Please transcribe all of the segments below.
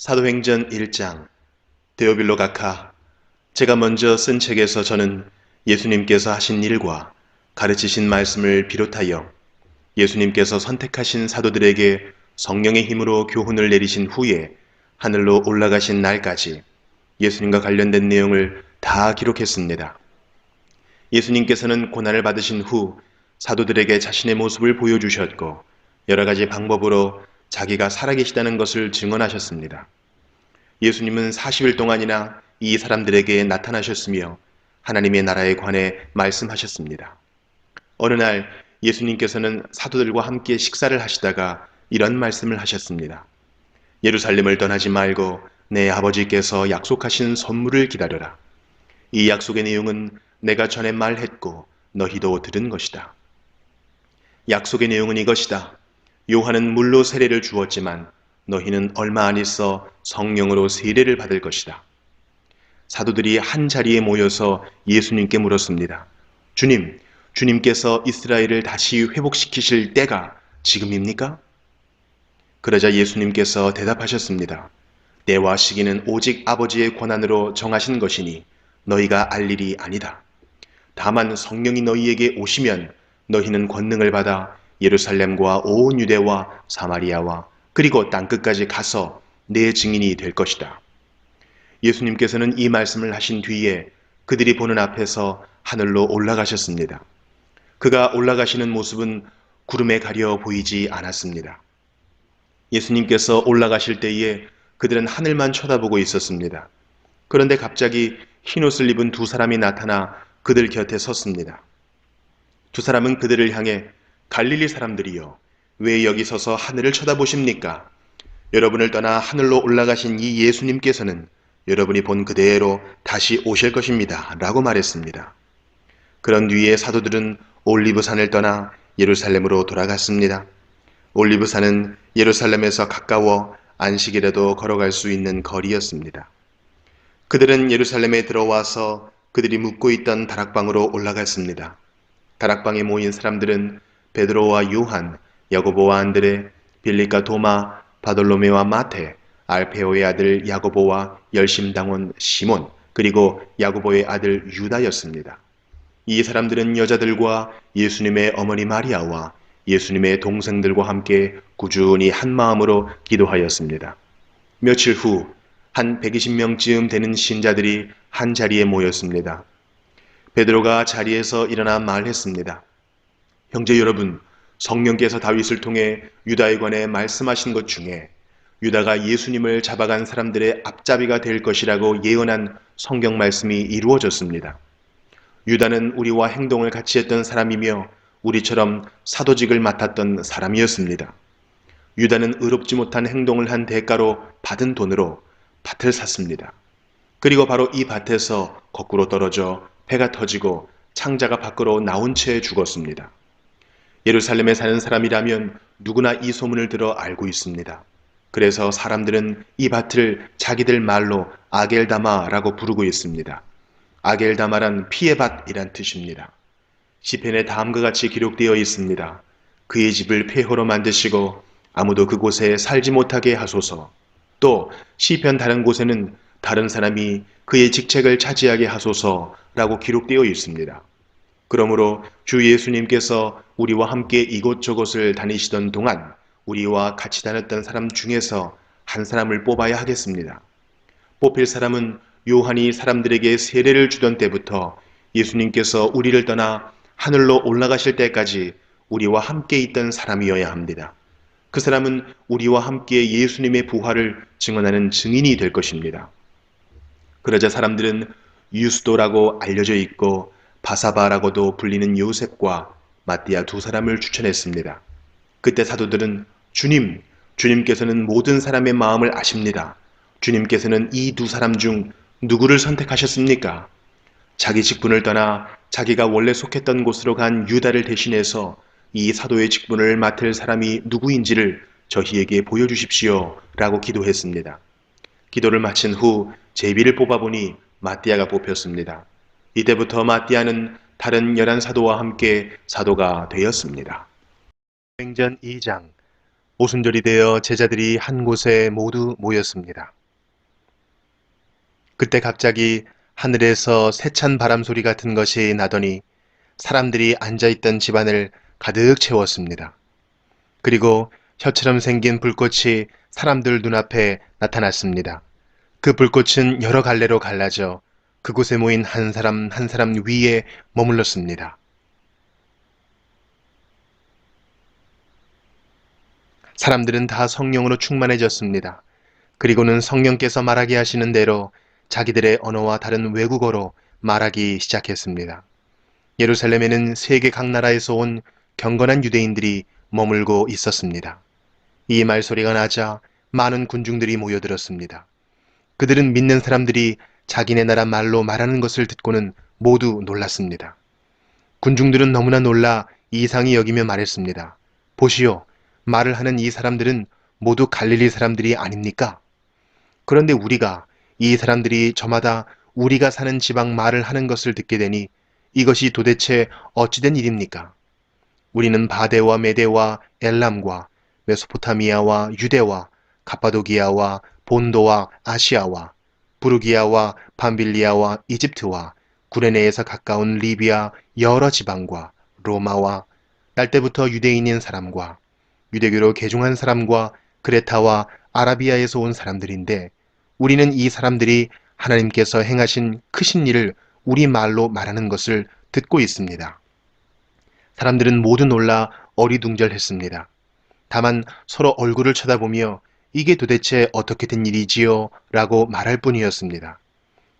사도행전 1장. 데오빌로 각하, 제가 먼저 쓴 책에서 저는 예수님께서 하신 일과 가르치신 말씀을 비롯하여 예수님께서 선택하신 사도들에게 성령의 힘으로 교훈을 내리신 후에 하늘로 올라가신 날까지 예수님과 관련된 내용을 다 기록했습니다. 예수님께서는 고난을 받으신 후 사도들에게 자신의 모습을 보여주셨고 여러 가지 방법으로 자기가 살아계시다는 것을 증언하셨습니다. 예수님은 40일 동안이나 이 사람들에게 나타나셨으며 하나님의 나라에 관해 말씀하셨습니다. 어느 날 예수님께서는 사도들과 함께 식사를 하시다가 이런 말씀을 하셨습니다. 예루살렘을 떠나지 말고 내 아버지께서 약속하신 선물을 기다려라. 이 약속의 내용은 내가 전에 말했고 너희도 들은 것이다. 약속의 내용은 이것이다. 요한은 물로 세례를 주었지만 너희는 얼마 안 있어 성령으로 세례를 받을 것이다. 사도들이 한 자리에 모여서 예수님께 물었습니다. 주님, 주님께서 이스라엘을 다시 회복시키실 때가 지금입니까? 그러자 예수님께서 대답하셨습니다. 때와 시기는 오직 아버지의 권한으로 정하신 것이니 너희가 알 일이 아니다. 다만 성령이 너희에게 오시면 너희는 권능을 받아 예루살렘과 온 유대와 사마리아와 그리고 땅끝까지 가서 내 증인이 될 것이다. 예수님께서는 이 말씀을 하신 뒤에 그들이 보는 앞에서 하늘로 올라가셨습니다. 그가 올라가시는 모습은 구름에 가려 보이지 않았습니다. 예수님께서 올라가실 때에 그들은 하늘만 쳐다보고 있었습니다. 그런데 갑자기 흰옷을 입은 두 사람이 나타나 그들 곁에 섰습니다. 두 사람은 그들을 향해 갈릴리 사람들이여, 왜 여기 서서 하늘을 쳐다보십니까? 여러분을 떠나 하늘로 올라가신 이 예수님께서는 여러분이 본 그대로 다시 오실 것입니다. 라고 말했습니다. 그런 뒤에 사도들은 올리브산을 떠나 예루살렘으로 돌아갔습니다. 올리브산은 예루살렘에서 가까워 안식일에도 걸어갈 수 있는 거리였습니다. 그들은 예루살렘에 들어와서 그들이 묵고 있던 다락방으로 올라갔습니다. 다락방에 모인 사람들은 베드로와 요한, 야고보와 안드레, 빌립과 도마, 바돌로메와 마테, 알페오의 아들 야고보와 열심당원 시몬, 그리고 야고보의 아들 유다였습니다. 이 사람들은 여자들과 예수님의 어머니 마리아와 예수님의 동생들과 함께 꾸준히 한 마음으로 기도하였습니다. 며칠 후 한 120명쯤 되는 신자들이 한 자리에 모였습니다. 베드로가 자리에서 일어나 말했습니다. 형제 여러분, 성령께서 다윗을 통해 유다에 관해 말씀하신 것 중에 유다가 예수님을 잡아간 사람들의 앞잡이가 될 것이라고 예언한 성경 말씀이 이루어졌습니다. 유다는 우리와 행동을 같이 했던 사람이며 우리처럼 사도직을 맡았던 사람이었습니다. 유다는 의롭지 못한 행동을 한 대가로 받은 돈으로 밭을 샀습니다. 그리고 바로 이 밭에서 거꾸로 떨어져 배가 터지고 창자가 밖으로 나온 채 죽었습니다. 예루살렘에 사는 사람이라면 누구나 이 소문을 들어 알고 있습니다. 그래서 사람들은 이 밭을 자기들 말로 아겔다마라고 부르고 있습니다. 아겔다마란 피의 밭이란 뜻입니다. 시편에 다음과 같이 기록되어 있습니다. 그의 집을 폐허로 만드시고 아무도 그곳에 살지 못하게 하소서. 또 시편 다른 곳에는 다른 사람이 그의 직책을 차지하게 하소서라고 기록되어 있습니다. 그러므로 주 예수님께서 우리와 함께 이곳저곳을 다니시던 동안 우리와 같이 다녔던 사람 중에서 한 사람을 뽑아야 하겠습니다. 뽑힐 사람은 요한이 사람들에게 세례를 주던 때부터 예수님께서 우리를 떠나 하늘로 올라가실 때까지 우리와 함께 있던 사람이어야 합니다. 그 사람은 우리와 함께 예수님의 부활을 증언하는 증인이 될 것입니다. 그러자 사람들은 유스도라고 알려져 있고 바사바라고도 불리는 요셉과 마띠아 두 사람을 추천했습니다. 그때 사도들은 주님께서는 모든 사람의 마음을 아십니다. 주님께서는 이 두 사람 중 누구를 선택하셨습니까? 자기 직분을 떠나 자기가 원래 속했던 곳으로 간 유다를 대신해서 이 사도의 직분을 맡을 사람이 누구인지를 저희에게 보여주십시오 라고 기도했습니다. 기도를 마친 후 제비를 뽑아보니 마띠아가 뽑혔습니다. 이때부터 마띠아는 다른 11사도와 함께 사도가 되었습니다. 행전 2장. 오순절이 되어 제자들이 한 곳에 모두 모였습니다. 그때 갑자기 하늘에서 세찬 바람 소리 같은 것이 나더니 사람들이 앉아있던 집안을 가득 채웠습니다. 그리고 혀처럼 생긴 불꽃이 사람들 눈앞에 나타났습니다. 그 불꽃은 여러 갈래로 갈라져 그곳에 모인 한 사람 한 사람 위에 머물렀습니다. 사람들은 다 성령으로 충만해졌습니다. 그리고는 성령께서 말하게 하시는 대로 자기들의 언어와 다른 외국어로 말하기 시작했습니다. 예루살렘에는 세계 각 나라에서 온 경건한 유대인들이 머물고 있었습니다. 이 말소리가 나자 많은 군중들이 모여들었습니다. 그들은 믿는 사람들이 자기네 나라 말로 말하는 것을 듣고는 모두 놀랐습니다. 군중들은 너무나 놀라 이상히 여기며 말했습니다. 보시오, 말을 하는 이 사람들은 모두 갈릴리 사람들이 아닙니까? 그런데 우리가 이 사람들이 저마다 우리가 사는 지방 말을 하는 것을 듣게 되니 이것이 도대체 어찌된 일입니까? 우리는 바데와 메데와 엘람과 메소포타미아와 유대와 갑바도기아와 본도와 아시아와 부르기아와 밤빌리아와 이집트와 구레네에서 가까운 리비아 여러 지방과 로마와 날 때부터 유대인인 사람과 유대교로 개종한 사람과 크레타와 아라비아에서 온 사람들인데 우리는 이 사람들이 하나님께서 행하신 크신 일을 우리 말로 말하는 것을 듣고 있습니다. 사람들은 모두 놀라 어리둥절했습니다. 다만 서로 얼굴을 쳐다보며 이게 도대체 어떻게 된 일이지요? 라고 말할 뿐이었습니다.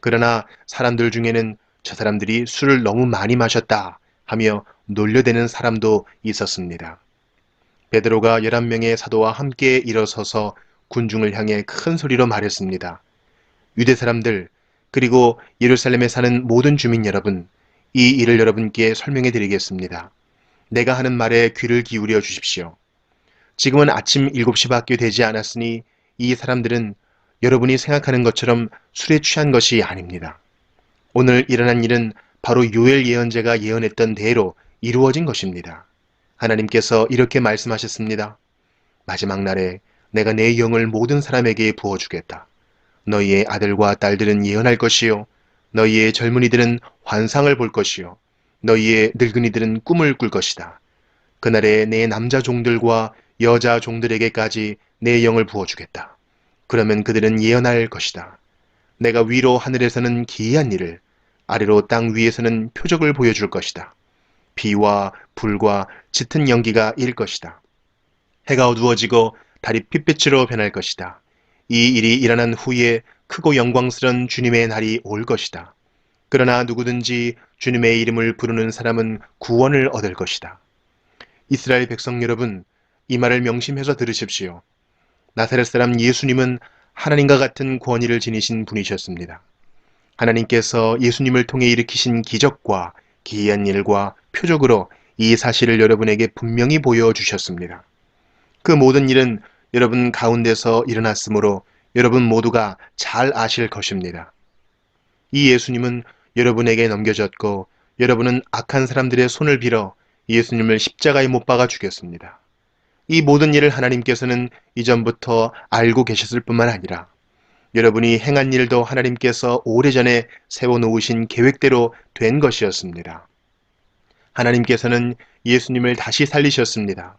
그러나 사람들 중에는 저 사람들이 술을 너무 많이 마셨다 하며 놀려대는 사람도 있었습니다. 베드로가 11명의 사도와 함께 일어서서 군중을 향해 큰 소리로 말했습니다. 유대 사람들, 그리고 예루살렘에 사는 모든 주민 여러분, 이 일을 여러분께 설명해 드리겠습니다. 내가 하는 말에 귀를 기울여 주십시오. 지금은 아침 7시밖에 되지 않았으니 이 사람들은 여러분이 생각하는 것처럼 술에 취한 것이 아닙니다. 오늘 일어난 일은 바로 요엘 예언자가 예언했던 대로 이루어진 것입니다. 하나님께서 이렇게 말씀하셨습니다. 마지막 날에 내가 내 영을 모든 사람에게 부어주겠다. 너희의 아들과 딸들은 예언할 것이요. 너희의 젊은이들은 환상을 볼 것이요. 너희의 늙은이들은 꿈을 꿀 것이다. 그날에 내 남자 종들과 여자 종들에게까지 내 영을 부어주겠다. 그러면 그들은 예언할 것이다. 내가 위로 하늘에서는 기이한 일을, 아래로 땅 위에서는 표적을 보여줄 것이다. 비와 불과 짙은 연기가 일 것이다. 해가 어두워지고 달이 핏빛으로 변할 것이다. 이 일이 일어난 후에 크고 영광스런 주님의 날이 올 것이다. 그러나 누구든지 주님의 이름을 부르는 사람은 구원을 얻을 것이다. 이스라엘 백성 여러분, 이 말을 명심해서 들으십시오. 나사렛 사람 예수님은 하나님과 같은 권위를 지니신 분이셨습니다. 하나님께서 예수님을 통해 일으키신 기적과 기이한 일과 표적으로 이 사실을 여러분에게 분명히 보여주셨습니다. 그 모든 일은 여러분 가운데서 일어났으므로 여러분 모두가 잘 아실 것입니다. 이 예수님은 여러분에게 넘겨졌고 여러분은 악한 사람들의 손을 빌어 예수님을 십자가에 못 박아 죽였습니다. 이 모든 일을 하나님께서는 이전부터 알고 계셨을 뿐만 아니라 여러분이 행한 일도 하나님께서 오래전에 세워놓으신 계획대로 된 것이었습니다. 하나님께서는 예수님을 다시 살리셨습니다.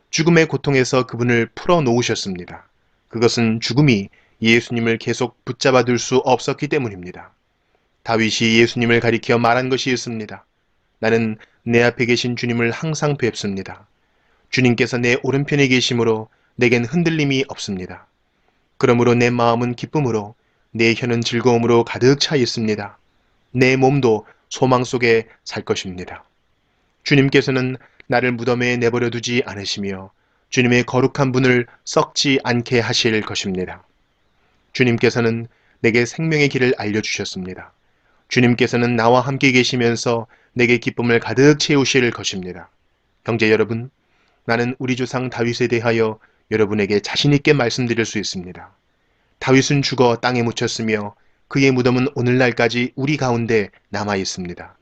죽음의 고통에서 그분을 풀어놓으셨습니다. 그것은 죽음이 예수님을 계속 붙잡아 둘 수 없었기 때문입니다. 다윗이 예수님을 가리켜 말한 것이 있습니다. 나는 내 앞에 계신 주님을 항상 뵙습니다. 주님께서 내 오른편에 계심으로 내겐 흔들림이 없습니다. 그러므로 내 마음은 기쁨으로 내 혀는 즐거움으로 가득 차 있습니다. 내 몸도 소망 속에 살 것입니다. 주님께서는 나를 무덤에 내버려 두지 않으시며 주님의 거룩한 분을 썩지 않게 하실 것입니다. 주님께서는 내게 생명의 길을 알려주셨습니다. 주님께서는 나와 함께 계시면서 내게 기쁨을 가득 채우실 것입니다. 형제 여러분, 나는 우리 조상 다윗에 대하여 여러분에게 자신있게 말씀드릴 수 있습니다. 다윗은 죽어 땅에 묻혔으며 그의 무덤은 오늘날까지 우리 가운데 남아 있습니다.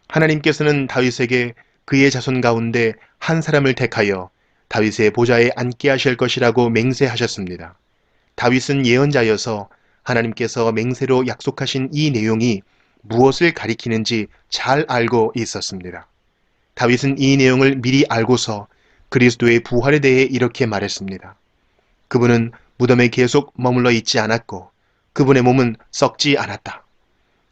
하나님께서는 다윗에게 그의 자손 가운데 한 사람을 택하여 다윗의 보좌에 앉게 하실 것이라고 맹세하셨습니다. 다윗은 예언자여서 하나님께서 맹세로 약속하신 이 내용이 무엇을 가리키는지 잘 알고 있었습니다. 다윗은 이 내용을 미리 알고서 그리스도의 부활에 대해 이렇게 말했습니다. 그분은 무덤에 계속 머물러 있지 않았고 그분의 몸은 썩지 않았다.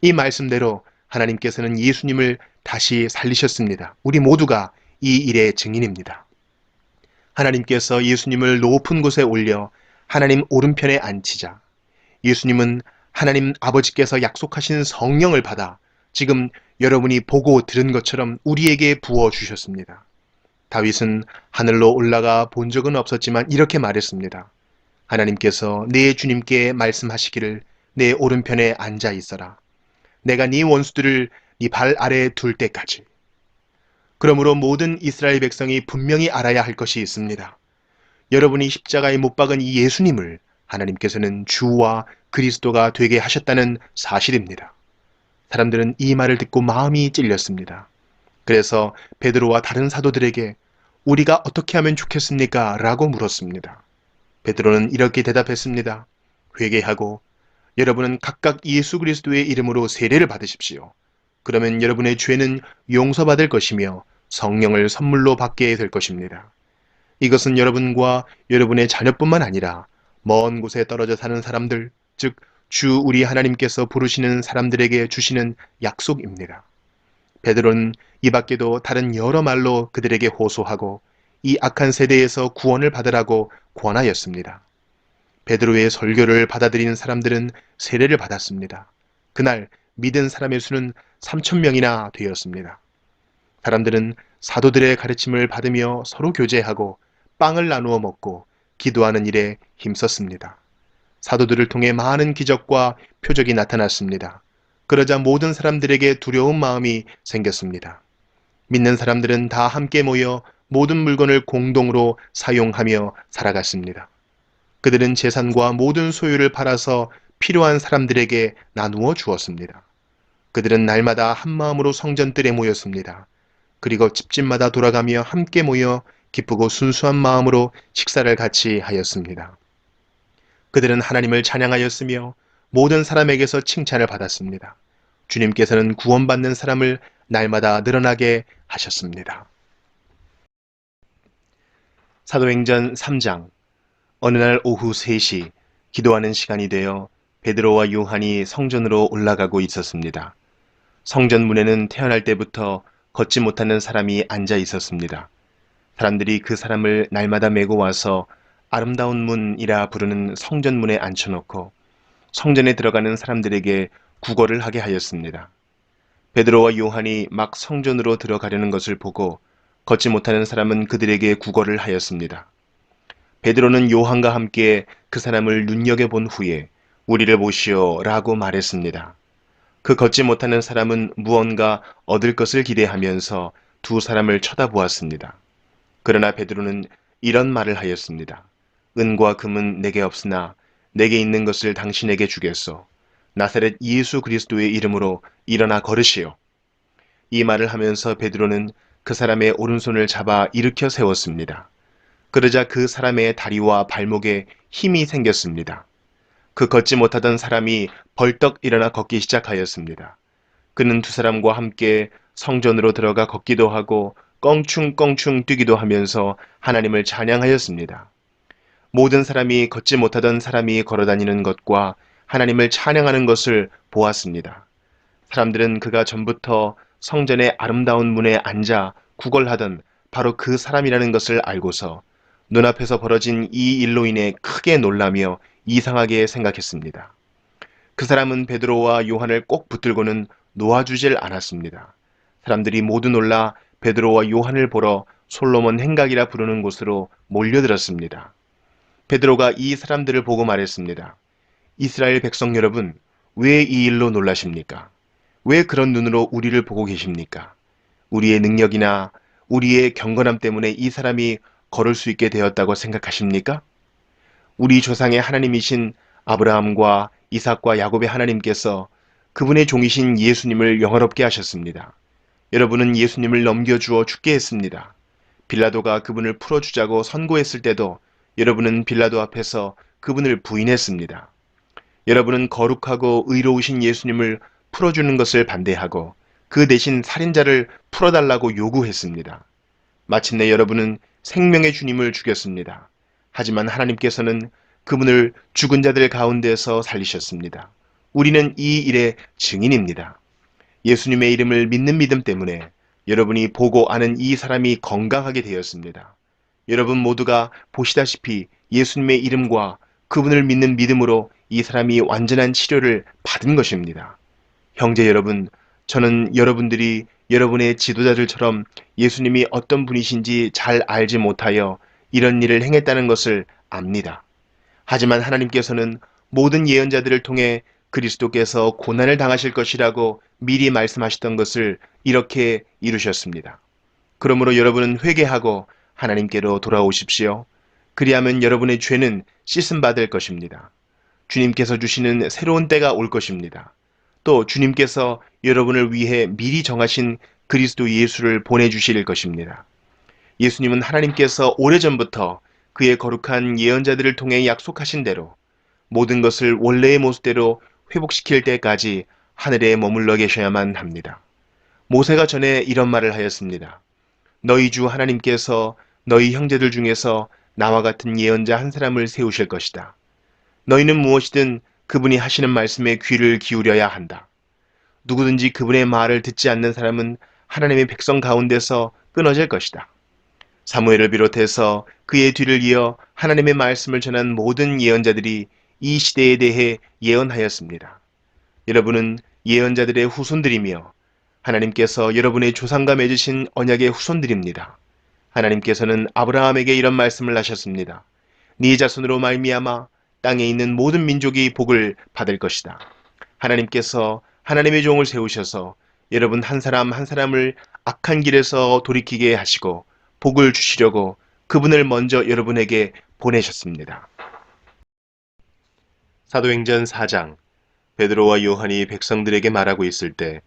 이 말씀대로 하나님께서는 예수님을 다시 살리셨습니다. 우리 모두가 이 일의 증인입니다. 하나님께서 예수님을 높은 곳에 올려 하나님 오른편에 앉히자 예수님은 하나님 아버지께서 약속하신 성령을 받아 지금 여러분이 보고 들은 것처럼 우리에게 부어주셨습니다. 다윗은 하늘로 올라가 본 적은 없었지만 이렇게 말했습니다. 하나님께서 내 주님께 말씀하시기를 내 오른편에 앉아 있어라. 내가 네 원수들을 네 발 아래에 둘 때까지. 그러므로 모든 이스라엘 백성이 분명히 알아야 할 것이 있습니다. 여러분이 십자가에 못 박은 이 예수님을 하나님께서는 주와 그리스도가 되게 하셨다는 사실입니다. 사람들은 이 말을 듣고 마음이 찔렸습니다. 그래서 베드로와 다른 사도들에게 우리가 어떻게 하면 좋겠습니까? 라고 물었습니다. 베드로는 이렇게 대답했습니다. 회개하고 여러분은 각각 예수 그리스도의 이름으로 세례를 받으십시오. 그러면 여러분의 죄는 용서받을 것이며 성령을 선물로 받게 될 것입니다. 이것은 여러분과 여러분의 자녀뿐만 아니라 먼 곳에 떨어져 사는 사람들, 즉 주 우리 하나님께서 부르시는 사람들에게 주시는 약속입니다. 베드로는 이 밖에도 다른 여러 말로 그들에게 호소하고 이 악한 세대에서 구원을 받으라고 권하였습니다. 베드로의 설교를 받아들인 사람들은 세례를 받았습니다. 그날 믿은 사람의 수는 3,000명이나 되었습니다. 사람들은 사도들의 가르침을 받으며 서로 교제하고 빵을 나누어 먹고 기도하는 일에 힘썼습니다. 사도들을 통해 많은 기적과 표적이 나타났습니다. 그러자 모든 사람들에게 두려운 마음이 생겼습니다. 믿는 사람들은 다 함께 모여 모든 물건을 공동으로 사용하며 살아갔습니다. 그들은 재산과 모든 소유를 팔아서 필요한 사람들에게 나누어 주었습니다. 그들은 날마다 한 마음으로 성전뜰에 모였습니다. 그리고 집집마다 돌아가며 함께 모여 기쁘고 순수한 마음으로 식사를 같이 하였습니다. 그들은 하나님을 찬양하였으며 모든 사람에게서 칭찬을 받았습니다. 주님께서는 구원받는 사람을 날마다 늘어나게 하셨습니다. 사도행전 3장. 어느 날 오후 3시 기도하는 시간이 되어 베드로와 요한이 성전으로 올라가고 있었습니다. 성전 문에는 태어날 때부터 걷지 못하는 사람이 앉아 있었습니다. 사람들이 그 사람을 날마다 메고 와서 아름다운 문이라 부르는 성전 문에 앉혀놓고 성전에 들어가는 사람들에게 구걸을 하게 하였습니다. 베드로와 요한이 막 성전으로 들어가려는 것을 보고 걷지 못하는 사람은 그들에게 구걸을 하였습니다. 베드로는 요한과 함께 그 사람을 눈여겨본 후에 우리를 보시오 라고 말했습니다. 그 걷지 못하는 사람은 무언가 얻을 것을 기대하면서 두 사람을 쳐다보았습니다. 그러나 베드로는 이런 말을 하였습니다. 은과 금은 내게 없으나 내게 있는 것을 당신에게 주겠소. 나사렛 예수 그리스도의 이름으로 일어나 걸으시오. 이 말을 하면서 베드로는 그 사람의 오른손을 잡아 일으켜 세웠습니다. 그러자 그 사람의 다리와 발목에 힘이 생겼습니다. 그 걷지 못하던 사람이 벌떡 일어나 걷기 시작하였습니다. 그는 두 사람과 함께 성전으로 들어가 걷기도 하고 껑충껑충 뛰기도 하면서 하나님을 찬양하였습니다. 모든 사람이 걷지 못하던 사람이 걸어다니는 것과 하나님을 찬양하는 것을 보았습니다. 사람들은 그가 전부터 성전의 아름다운 문에 앉아 구걸하던 바로 그 사람이라는 것을 알고서 눈앞에서 벌어진 이 일로 인해 크게 놀라며 이상하게 생각했습니다. 그 사람은 베드로와 요한을 꼭 붙들고는 놓아주질 않았습니다. 사람들이 모두 놀라 베드로와 요한을 보러 솔로몬 행각이라 부르는 곳으로 몰려들었습니다. 베드로가 이 사람들을 보고 말했습니다. 이스라엘 백성 여러분, 왜 이 일로 놀라십니까? 왜 그런 눈으로 우리를 보고 계십니까? 우리의 능력이나 우리의 경건함 때문에 이 사람이 걸을 수 있게 되었다고 생각하십니까? 우리 조상의 하나님이신 아브라함과 이삭과 야곱의 하나님께서 그분의 종이신 예수님을 영화롭게 하셨습니다. 여러분은 예수님을 넘겨주어 죽게 했습니다. 빌라도가 그분을 풀어주자고 선고했을 때도 여러분은 빌라도 앞에서 그분을 부인했습니다. 여러분은 거룩하고 의로우신 예수님을 풀어주는 것을 반대하고 그 대신 살인자를 풀어달라고 요구했습니다. 마침내 여러분은 생명의 주님을 죽였습니다. 하지만 하나님께서는 그분을 죽은 자들 가운데서 살리셨습니다. 우리는 이 일의 증인입니다. 예수님의 이름을 믿는 믿음 때문에 여러분이 보고 아는 이 사람이 건강하게 되었습니다. 여러분 모두가 보시다시피 예수님의 이름과 그분을 믿는 믿음으로 이 사람이 완전한 치료를 받은 것입니다. 형제 여러분, 저는 여러분들이 여러분의 지도자들처럼 예수님이 어떤 분이신지 잘 알지 못하여 이런 일을 행했다는 것을 압니다. 하지만 하나님께서는 모든 예언자들을 통해 그리스도께서 고난을 당하실 것이라고 미리 말씀하셨던 것을 이렇게 이루셨습니다. 그러므로 여러분은 회개하고 하나님께로 돌아오십시오. 그리하면 여러분의 죄는 씻음 받을 것입니다. 주님께서 주시는 새로운 때가 올 것입니다. 또 주님께서 여러분을 위해 미리 정하신 그리스도 예수를 보내주실 것입니다. 예수님은 하나님께서 오래전부터 그의 거룩한 예언자들을 통해 약속하신 대로 모든 것을 원래의 모습대로 회복시킬 때까지 하늘에 머물러 계셔야만 합니다. 모세가 전에 이런 말을 하였습니다. 너희 주 하나님께서 너희 형제들 중에서 나와 같은 예언자 한 사람을 세우실 것이다. 너희는 무엇이든 그분이 하시는 말씀에 귀를 기울여야 한다. 누구든지 그분의 말을 듣지 않는 사람은 하나님의 백성 가운데서 끊어질 것이다. 사무엘을 비롯해서 그의 뒤를 이어 하나님의 말씀을 전한 모든 예언자들이 이 시대에 대해 예언하였습니다. 여러분은 예언자들의 후손들이며 하나님께서 여러분의 조상과 맺으신 언약의 후손들입니다. 하나님께서는 아브라함에게 이런 말씀을 하셨습니다. 네 자손으로 말미암아 땅에 있는 모든 민족이 복을 받을 것이다. 하나님께서 하나님의 종을 세우셔서 여러분 한 사람 한 사람을 악한 길에서 돌이키게 하시고 복을 주시려고 그분을 먼저 여러분에게 보내셨습니다. 사도행전 4장. 베드로와 요한이 백성들에게 말하고 있을 때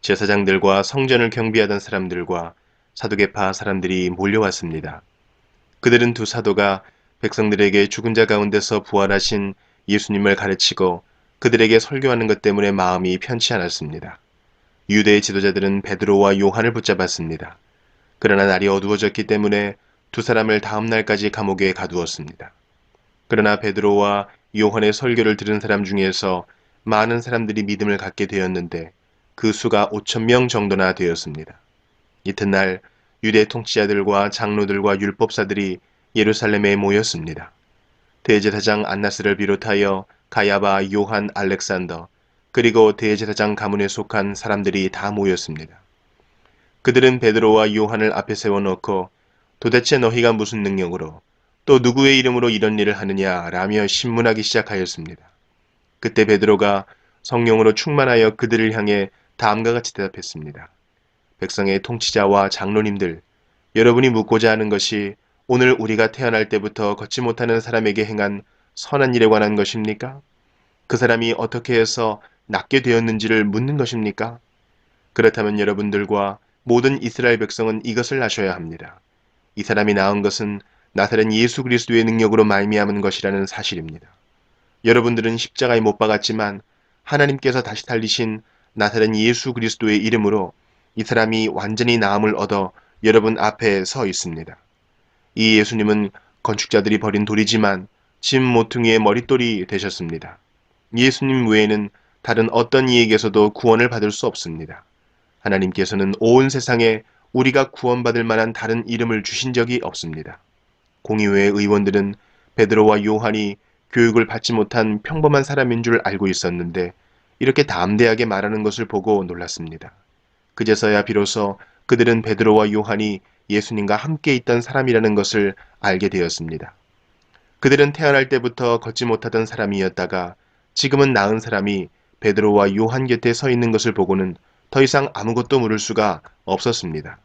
제사장들과 성전을 경비하던 사람들과 사두개파 사람들이 몰려왔습니다. 그들은 두 사도가 백성들에게 죽은 자 가운데서 부활하신 예수님을 가르치고 그들에게 설교하는 것 때문에 마음이 편치 않았습니다. 유대의 지도자들은 베드로와 요한을 붙잡았습니다. 그러나 날이 어두워졌기 때문에 두 사람을 다음 날까지 감옥에 가두었습니다. 그러나 베드로와 요한의 설교를 들은 사람 중에서 많은 사람들이 믿음을 갖게 되었는데 그 수가 5,000명 정도나 되었습니다. 이튿날 유대 통치자들과 장로들과 율법사들이 예루살렘에 모였습니다. 대제사장 안나스를 비롯하여 가야바, 요한, 알렉산더, 그리고 대제사장 가문에 속한 사람들이 다 모였습니다. 그들은 베드로와 요한을 앞에 세워놓고 도대체 너희가 무슨 능력으로 또 누구의 이름으로 이런 일을 하느냐 라며 신문하기 시작하였습니다. 그때 베드로가 성령으로 충만하여 그들을 향해 다음과 같이 대답했습니다. 백성의 통치자와 장로님들, 여러분이 묻고자 하는 것이 오늘 우리가 태어날 때부터 걷지 못하는 사람에게 행한 선한 일에 관한 것입니까? 그 사람이 어떻게 해서 낫게 되었는지를 묻는 것입니까? 그렇다면 여러분들과 모든 이스라엘 백성은 이것을 아셔야 합니다. 이 사람이 나은 것은 나사렛 예수 그리스도의 능력으로 말미암은 것이라는 사실입니다. 여러분들은 십자가에 못 박았지만 하나님께서 다시 살리신 나사렛 예수 그리스도의 이름으로 이 사람이 완전히 나음을 얻어 여러분 앞에 서 있습니다. 이 예수님은 건축자들이 버린 돌이지만 집 모퉁이의 머릿돌이 되셨습니다. 예수님 외에는 다른 어떤 이에게서도 구원을 받을 수 없습니다. 하나님께서는 온 세상에 우리가 구원받을 만한 다른 이름을 주신 적이 없습니다. 공의회의 의원들은 베드로와 요한이 교육을 받지 못한 평범한 사람인 줄 알고 있었는데 이렇게 담대하게 말하는 것을 보고 놀랐습니다. 그제서야 비로소 그들은 베드로와 요한이 예수님과 함께 있던 사람이라는 것을 알게 되었습니다. 그들은 태어날 때부터 걷지 못하던 사람이었다가 지금은 나은 사람이 베드로와 요한 곁에 서 있는 것을 보고는 더 이상 아무것도 물을 수가 없었습니다.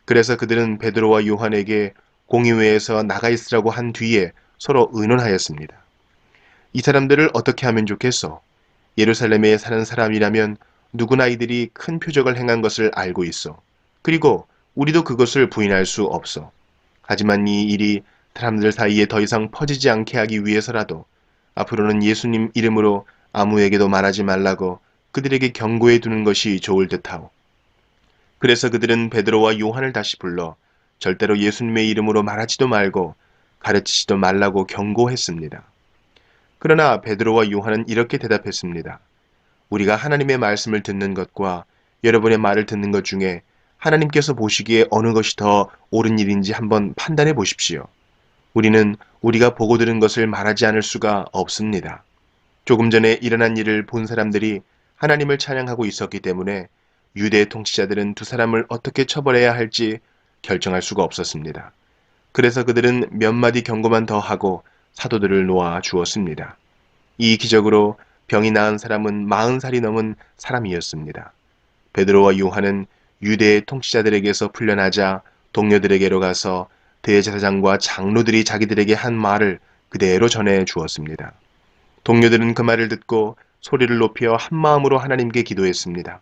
그래서 그들은 베드로와 요한에게 공의회에서 나가 있으라고 한 뒤에 서로 의논하였습니다. 이 사람들을 어떻게 하면 좋겠소? 예루살렘에 사는 사람이라면 누구나 이들이 큰 표적을 행한 것을 알고 있어. 그리고 우리도 그것을 부인할 수 없어. 하지만 이 일이 사람들 사이에 더 이상 퍼지지 않게 하기 위해서라도 앞으로는 예수님 이름으로 아무에게도 말하지 말라고 그들에게 경고해 두는 것이 좋을 듯하오. 그래서 그들은 베드로와 요한을 다시 불러 절대로 예수님의 이름으로 말하지도 말고 가르치지도 말라고 경고했습니다. 그러나 베드로와 요한은 이렇게 대답했습니다. 우리가 하나님의 말씀을 듣는 것과 여러분의 말을 듣는 것 중에 하나님께서 보시기에 어느 것이 더 옳은 일인지 한번 판단해 보십시오. 우리는 우리가 보고 들은 것을 말하지 않을 수가 없습니다. 조금 전에 일어난 일을 본 사람들이 하나님을 찬양하고 있었기 때문에 유대 통치자들은 두 사람을 어떻게 처벌해야 할지 결정할 수가 없었습니다. 그래서 그들은 몇 마디 경고만 더 하고 사도들을 놓아 주었습니다. 이 기적으로 병이 나은 사람은 40살이 넘은 사람이었습니다. 베드로와 요한은 유대 통치자들에게서 풀려나자 동료들에게로 가서 대제사장과 장로들이 자기들에게 한 말을 그대로 전해 주었습니다. 동료들은 그 말을 듣고 소리를 높여 한 마음으로 하나님께 기도했습니다.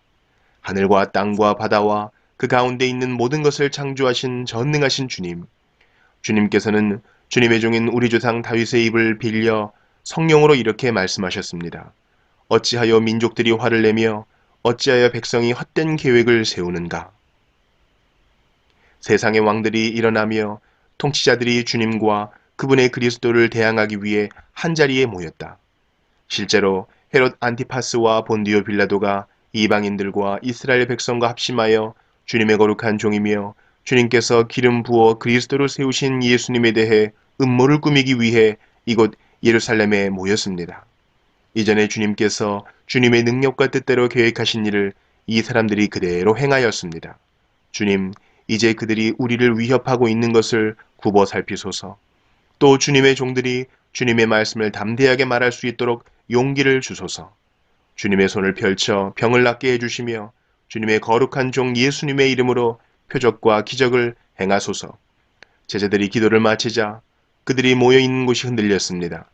하늘과 땅과 바다와 그 가운데 있는 모든 것을 창조하신 전능하신 주님, 주님께서는 주님의 종인 우리 조상 다윗의 입을 빌려 성령으로 이렇게 말씀하셨습니다. 어찌하여 민족들이 화를 내며 어찌하여 백성이 헛된 계획을 세우는가? 세상의 왕들이 일어나며 통치자들이 주님과 그분의 그리스도를 대항하기 위해 한자리에 모였다. 실제로 헤롯 안티파스와 본디오 빌라도가 이방인들과 이스라엘 백성과 합심하여 주님의 거룩한 종이며 주님께서 기름 부어 그리스도를 세우신 예수님에 대해 음모를 꾸미기 위해 이곳 예루살렘에 모였습니다. 이전에 주님께서 주님의 능력과 뜻대로 계획하신 일을 이 사람들이 그대로 행하였습니다. 주님, 이제 그들이 우리를 위협하고 있는 것을 굽어 살피소서. 또 주님의 종들이 주님의 말씀을 담대하게 말할 수 있도록 용기를 주소서. 주님의 손을 펼쳐 병을 낫게 해주시며 주님의 거룩한 종 예수님의 이름으로 표적과 기적을 행하소서. 제자들이 기도를 마치자 그들이 모여 있는 곳이 흔들렸습니다.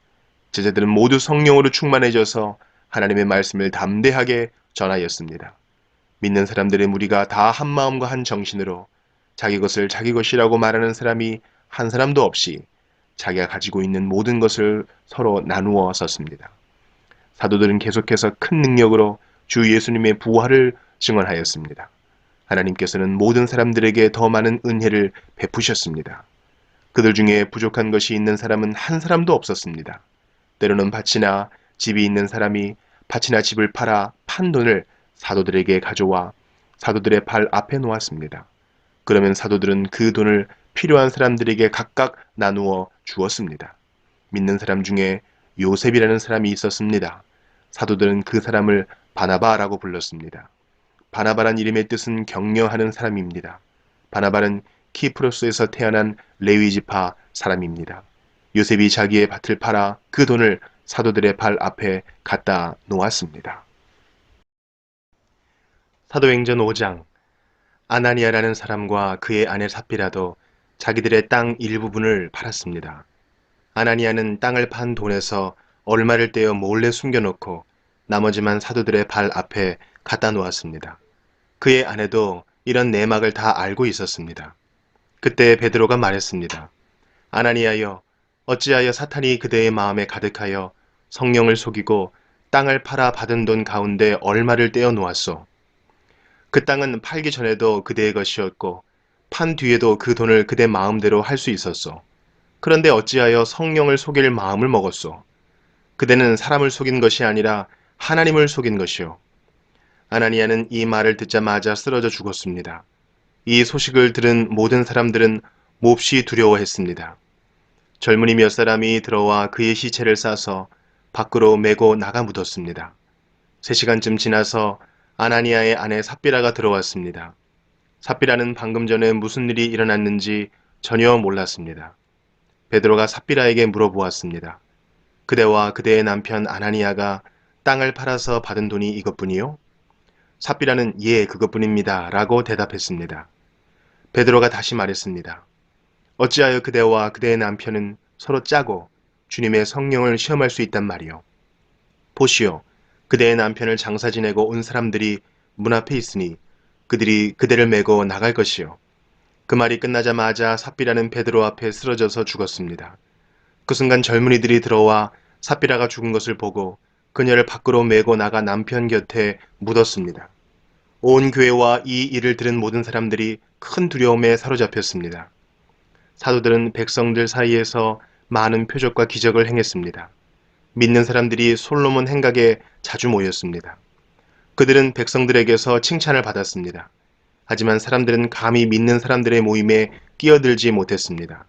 제자들은 모두 성령으로 충만해져서 하나님의 말씀을 담대하게 전하였습니다. 믿는 사람들의 무리가 다 한 마음과 한 정신으로 자기 것을 자기 것이라고 말하는 사람이 한 사람도 없이 자기가 가지고 있는 모든 것을 서로 나누어 썼습니다. 사도들은 계속해서 큰 능력으로 주 예수님의 부활을 증언하였습니다. 하나님께서는 모든 사람들에게 더 많은 은혜를 베푸셨습니다. 그들 중에 부족한 것이 있는 사람은 한 사람도 없었습니다. 때로는 밭이나 집이 있는 사람이 밭이나 집을 팔아 판 돈을 사도들에게 가져와 사도들의 발 앞에 놓았습니다. 그러면 사도들은 그 돈을 필요한 사람들에게 각각 나누어 주었습니다. 믿는 사람 중에 요셉이라는 사람이 있었습니다. 사도들은 그 사람을 바나바라고 불렀습니다. 바나바란 이름의 뜻은 격려하는 사람입니다. 바나바는 키프로스에서 태어난 레위지파 사람입니다. 요셉이 자기의 밭을 팔아 그 돈을 사도들의 발 앞에 갖다 놓았습니다. 사도행전 5장. 아나니아라는 사람과 그의 아내 삽비라도 자기들의 땅 일부분을 팔았습니다. 아나니아는 땅을 판 돈에서 얼마를 떼어 몰래 숨겨놓고 나머지만 사도들의 발 앞에 갖다 놓았습니다. 그의 아내도 이런 내막을 다 알고 있었습니다. 그때 베드로가 말했습니다. 아나니아여, 어찌하여 사탄이 그대의 마음에 가득하여 성령을 속이고 땅을 팔아 받은 돈 가운데 얼마를 떼어 놓았소? 그 땅은 팔기 전에도 그대의 것이었고 판 뒤에도 그 돈을 그대 마음대로 할 수 있었소. 그런데 어찌하여 성령을 속일 마음을 먹었소? 그대는 사람을 속인 것이 아니라 하나님을 속인 것이요. 아나니아는 이 말을 듣자마자 쓰러져 죽었습니다. 이 소식을 들은 모든 사람들은 몹시 두려워했습니다. 젊은이 몇 사람이 들어와 그의 시체를 싸서 밖으로 메고 나가 묻었습니다. 3시간쯤 지나서 아나니아의 아내 삽비라가 들어왔습니다. 삽비라는 방금 전에 무슨 일이 일어났는지 전혀 몰랐습니다. 베드로가 삽비라에게 물어보았습니다. 그대와 그대의 남편 아나니아가 땅을 팔아서 받은 돈이 이것뿐이요? 삽비라는 예, 그것뿐입니다. 라고 대답했습니다. 베드로가 다시 말했습니다. 어찌하여 그대와 그대의 남편은 서로 짜고 주님의 성령을 시험할 수 있단 말이요. 보시오, 그대의 남편을 장사 지내고 온 사람들이 문 앞에 있으니 그들이 그대를 메고 나갈 것이요. 그 말이 끝나자마자 삽비라는 베드로 앞에 쓰러져서 죽었습니다. 그 순간 젊은이들이 들어와 삽비라가 죽은 것을 보고 그녀를 밖으로 메고 나가 남편 곁에 묻었습니다. 온 교회와 이 일을 들은 모든 사람들이 큰 두려움에 사로잡혔습니다. 사도들은 백성들 사이에서 많은 표적과 기적을 행했습니다. 믿는 사람들이 솔로몬 행각에 자주 모였습니다. 그들은 백성들에게서 칭찬을 받았습니다. 하지만 사람들은 감히 믿는 사람들의 모임에 끼어들지 못했습니다.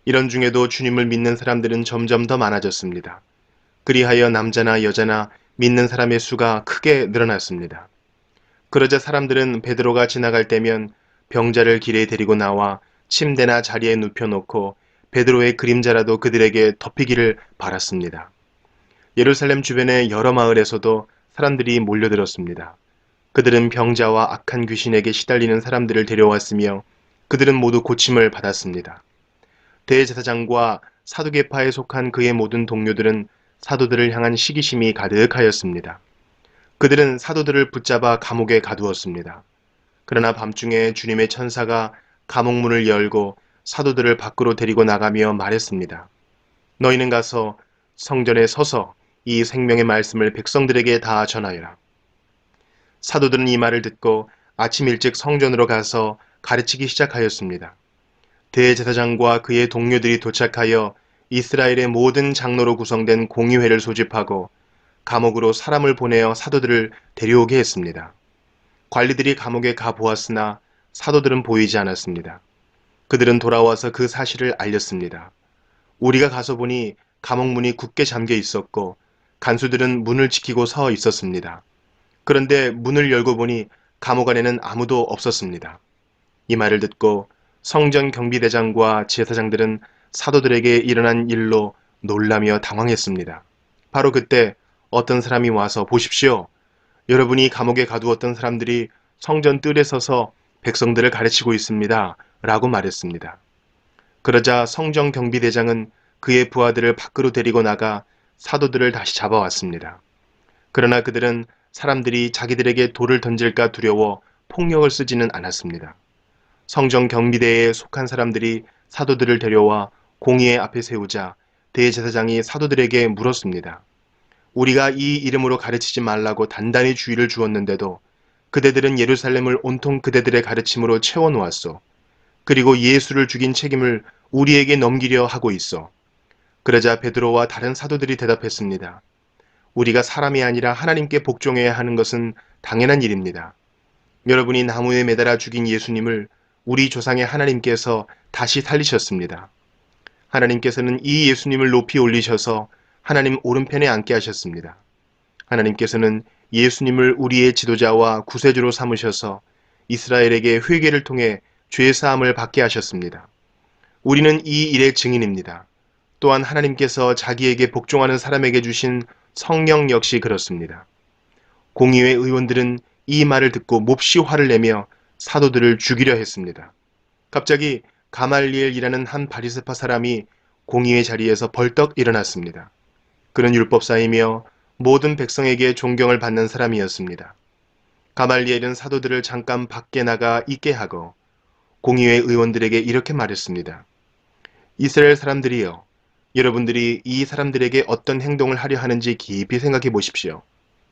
이런 중에도 주님을 믿는 사람들은 점점 더 많아졌습니다. 그리하여 남자나 여자나 믿는 사람의 수가 크게 늘어났습니다. 그러자 사람들은 베드로가 지나갈 때면 병자를 길에 데리고 나와 침대나 자리에 눕혀놓고 베드로의 그림자라도 그들에게 덮이기를 바랐습니다. 예루살렘 주변의 여러 마을에서도 사람들이 몰려들었습니다. 그들은 병자와 악한 귀신에게 시달리는 사람들을 데려왔으며 그들은 모두 고침을 받았습니다. 대제사장과 사두개파에 속한 그의 모든 동료들은 사도들을 향한 시기심이 가득하였습니다. 그들은 사도들을 붙잡아 감옥에 가두었습니다. 그러나 밤중에 주님의 천사가 감옥문을 열고 사도들을 밖으로 데리고 나가며 말했습니다. 너희는 가서 성전에 서서 이 생명의 말씀을 백성들에게 다 전하여라. 사도들은 이 말을 듣고 아침 일찍 성전으로 가서 가르치기 시작하였습니다. 대제사장과 그의 동료들이 도착하여 이스라엘의 모든 장로로 구성된 공의회를 소집하고 감옥으로 사람을 보내어 사도들을 데려오게 했습니다. 관리들이 감옥에 가 보았으나 사도들은 보이지 않았습니다. 그들은 돌아와서 그 사실을 알렸습니다. 우리가 가서 보니 감옥문이 굳게 잠겨 있었고 간수들은 문을 지키고 서 있었습니다. 그런데 문을 열고 보니 감옥 안에는 아무도 없었습니다. 이 말을 듣고 성전 경비대장과 제사장들은 사도들에게 일어난 일로 놀라며 당황했습니다. 바로 그때 어떤 사람이 와서 보십시오. 여러분이 감옥에 가두었던 사람들이 성전 뜰에 서서 백성들을 가르치고 있습니다. 라고 말했습니다. 그러자 성전 경비대장은 그의 부하들을 밖으로 데리고 나가 사도들을 다시 잡아왔습니다. 그러나 그들은 사람들이 자기들에게 돌을 던질까 두려워 폭력을 쓰지는 않았습니다. 성전 경비대에 속한 사람들이 사도들을 데려와 공의회 앞에 세우자 대제사장이 사도들에게 물었습니다. 우리가 이 이름으로 가르치지 말라고 단단히 주의를 주었는데도 그대들은 예루살렘을 온통 그대들의 가르침으로 채워놓았소. 그리고 예수를 죽인 책임을 우리에게 넘기려 하고 있어. 그러자 베드로와 다른 사도들이 대답했습니다. 우리가 사람이 아니라 하나님께 복종해야 하는 것은 당연한 일입니다. 여러분이 나무에 매달아 죽인 예수님을 우리 조상의 하나님께서 다시 살리셨습니다. 하나님께서는 이 예수님을 높이 올리셔서 하나님 오른편에 앉게 하셨습니다. 하나님께서는 예수님을 우리의 지도자와 구세주로 삼으셔서 이스라엘에게 회개를 통해 죄 사함을 받게 하셨습니다. 우리는 이 일의 증인입니다. 또한 하나님께서 자기에게 복종하는 사람에게 주신 성령 역시 그렇습니다. 공의회 의원들은 이 말을 듣고 몹시 화를 내며 사도들을 죽이려 했습니다. 갑자기 가말리엘이라는 한 바리새파 사람이 공의회 자리에서 벌떡 일어났습니다. 그는 율법사이며 모든 백성에게 존경을 받는 사람이었습니다. 가말리엘은 사도들을 잠깐 밖에 나가 있게 하고 공의회 의원들에게 이렇게 말했습니다. 이스라엘 사람들이여, 여러분들이 이 사람들에게 어떤 행동을 하려 하는지 깊이 생각해 보십시오.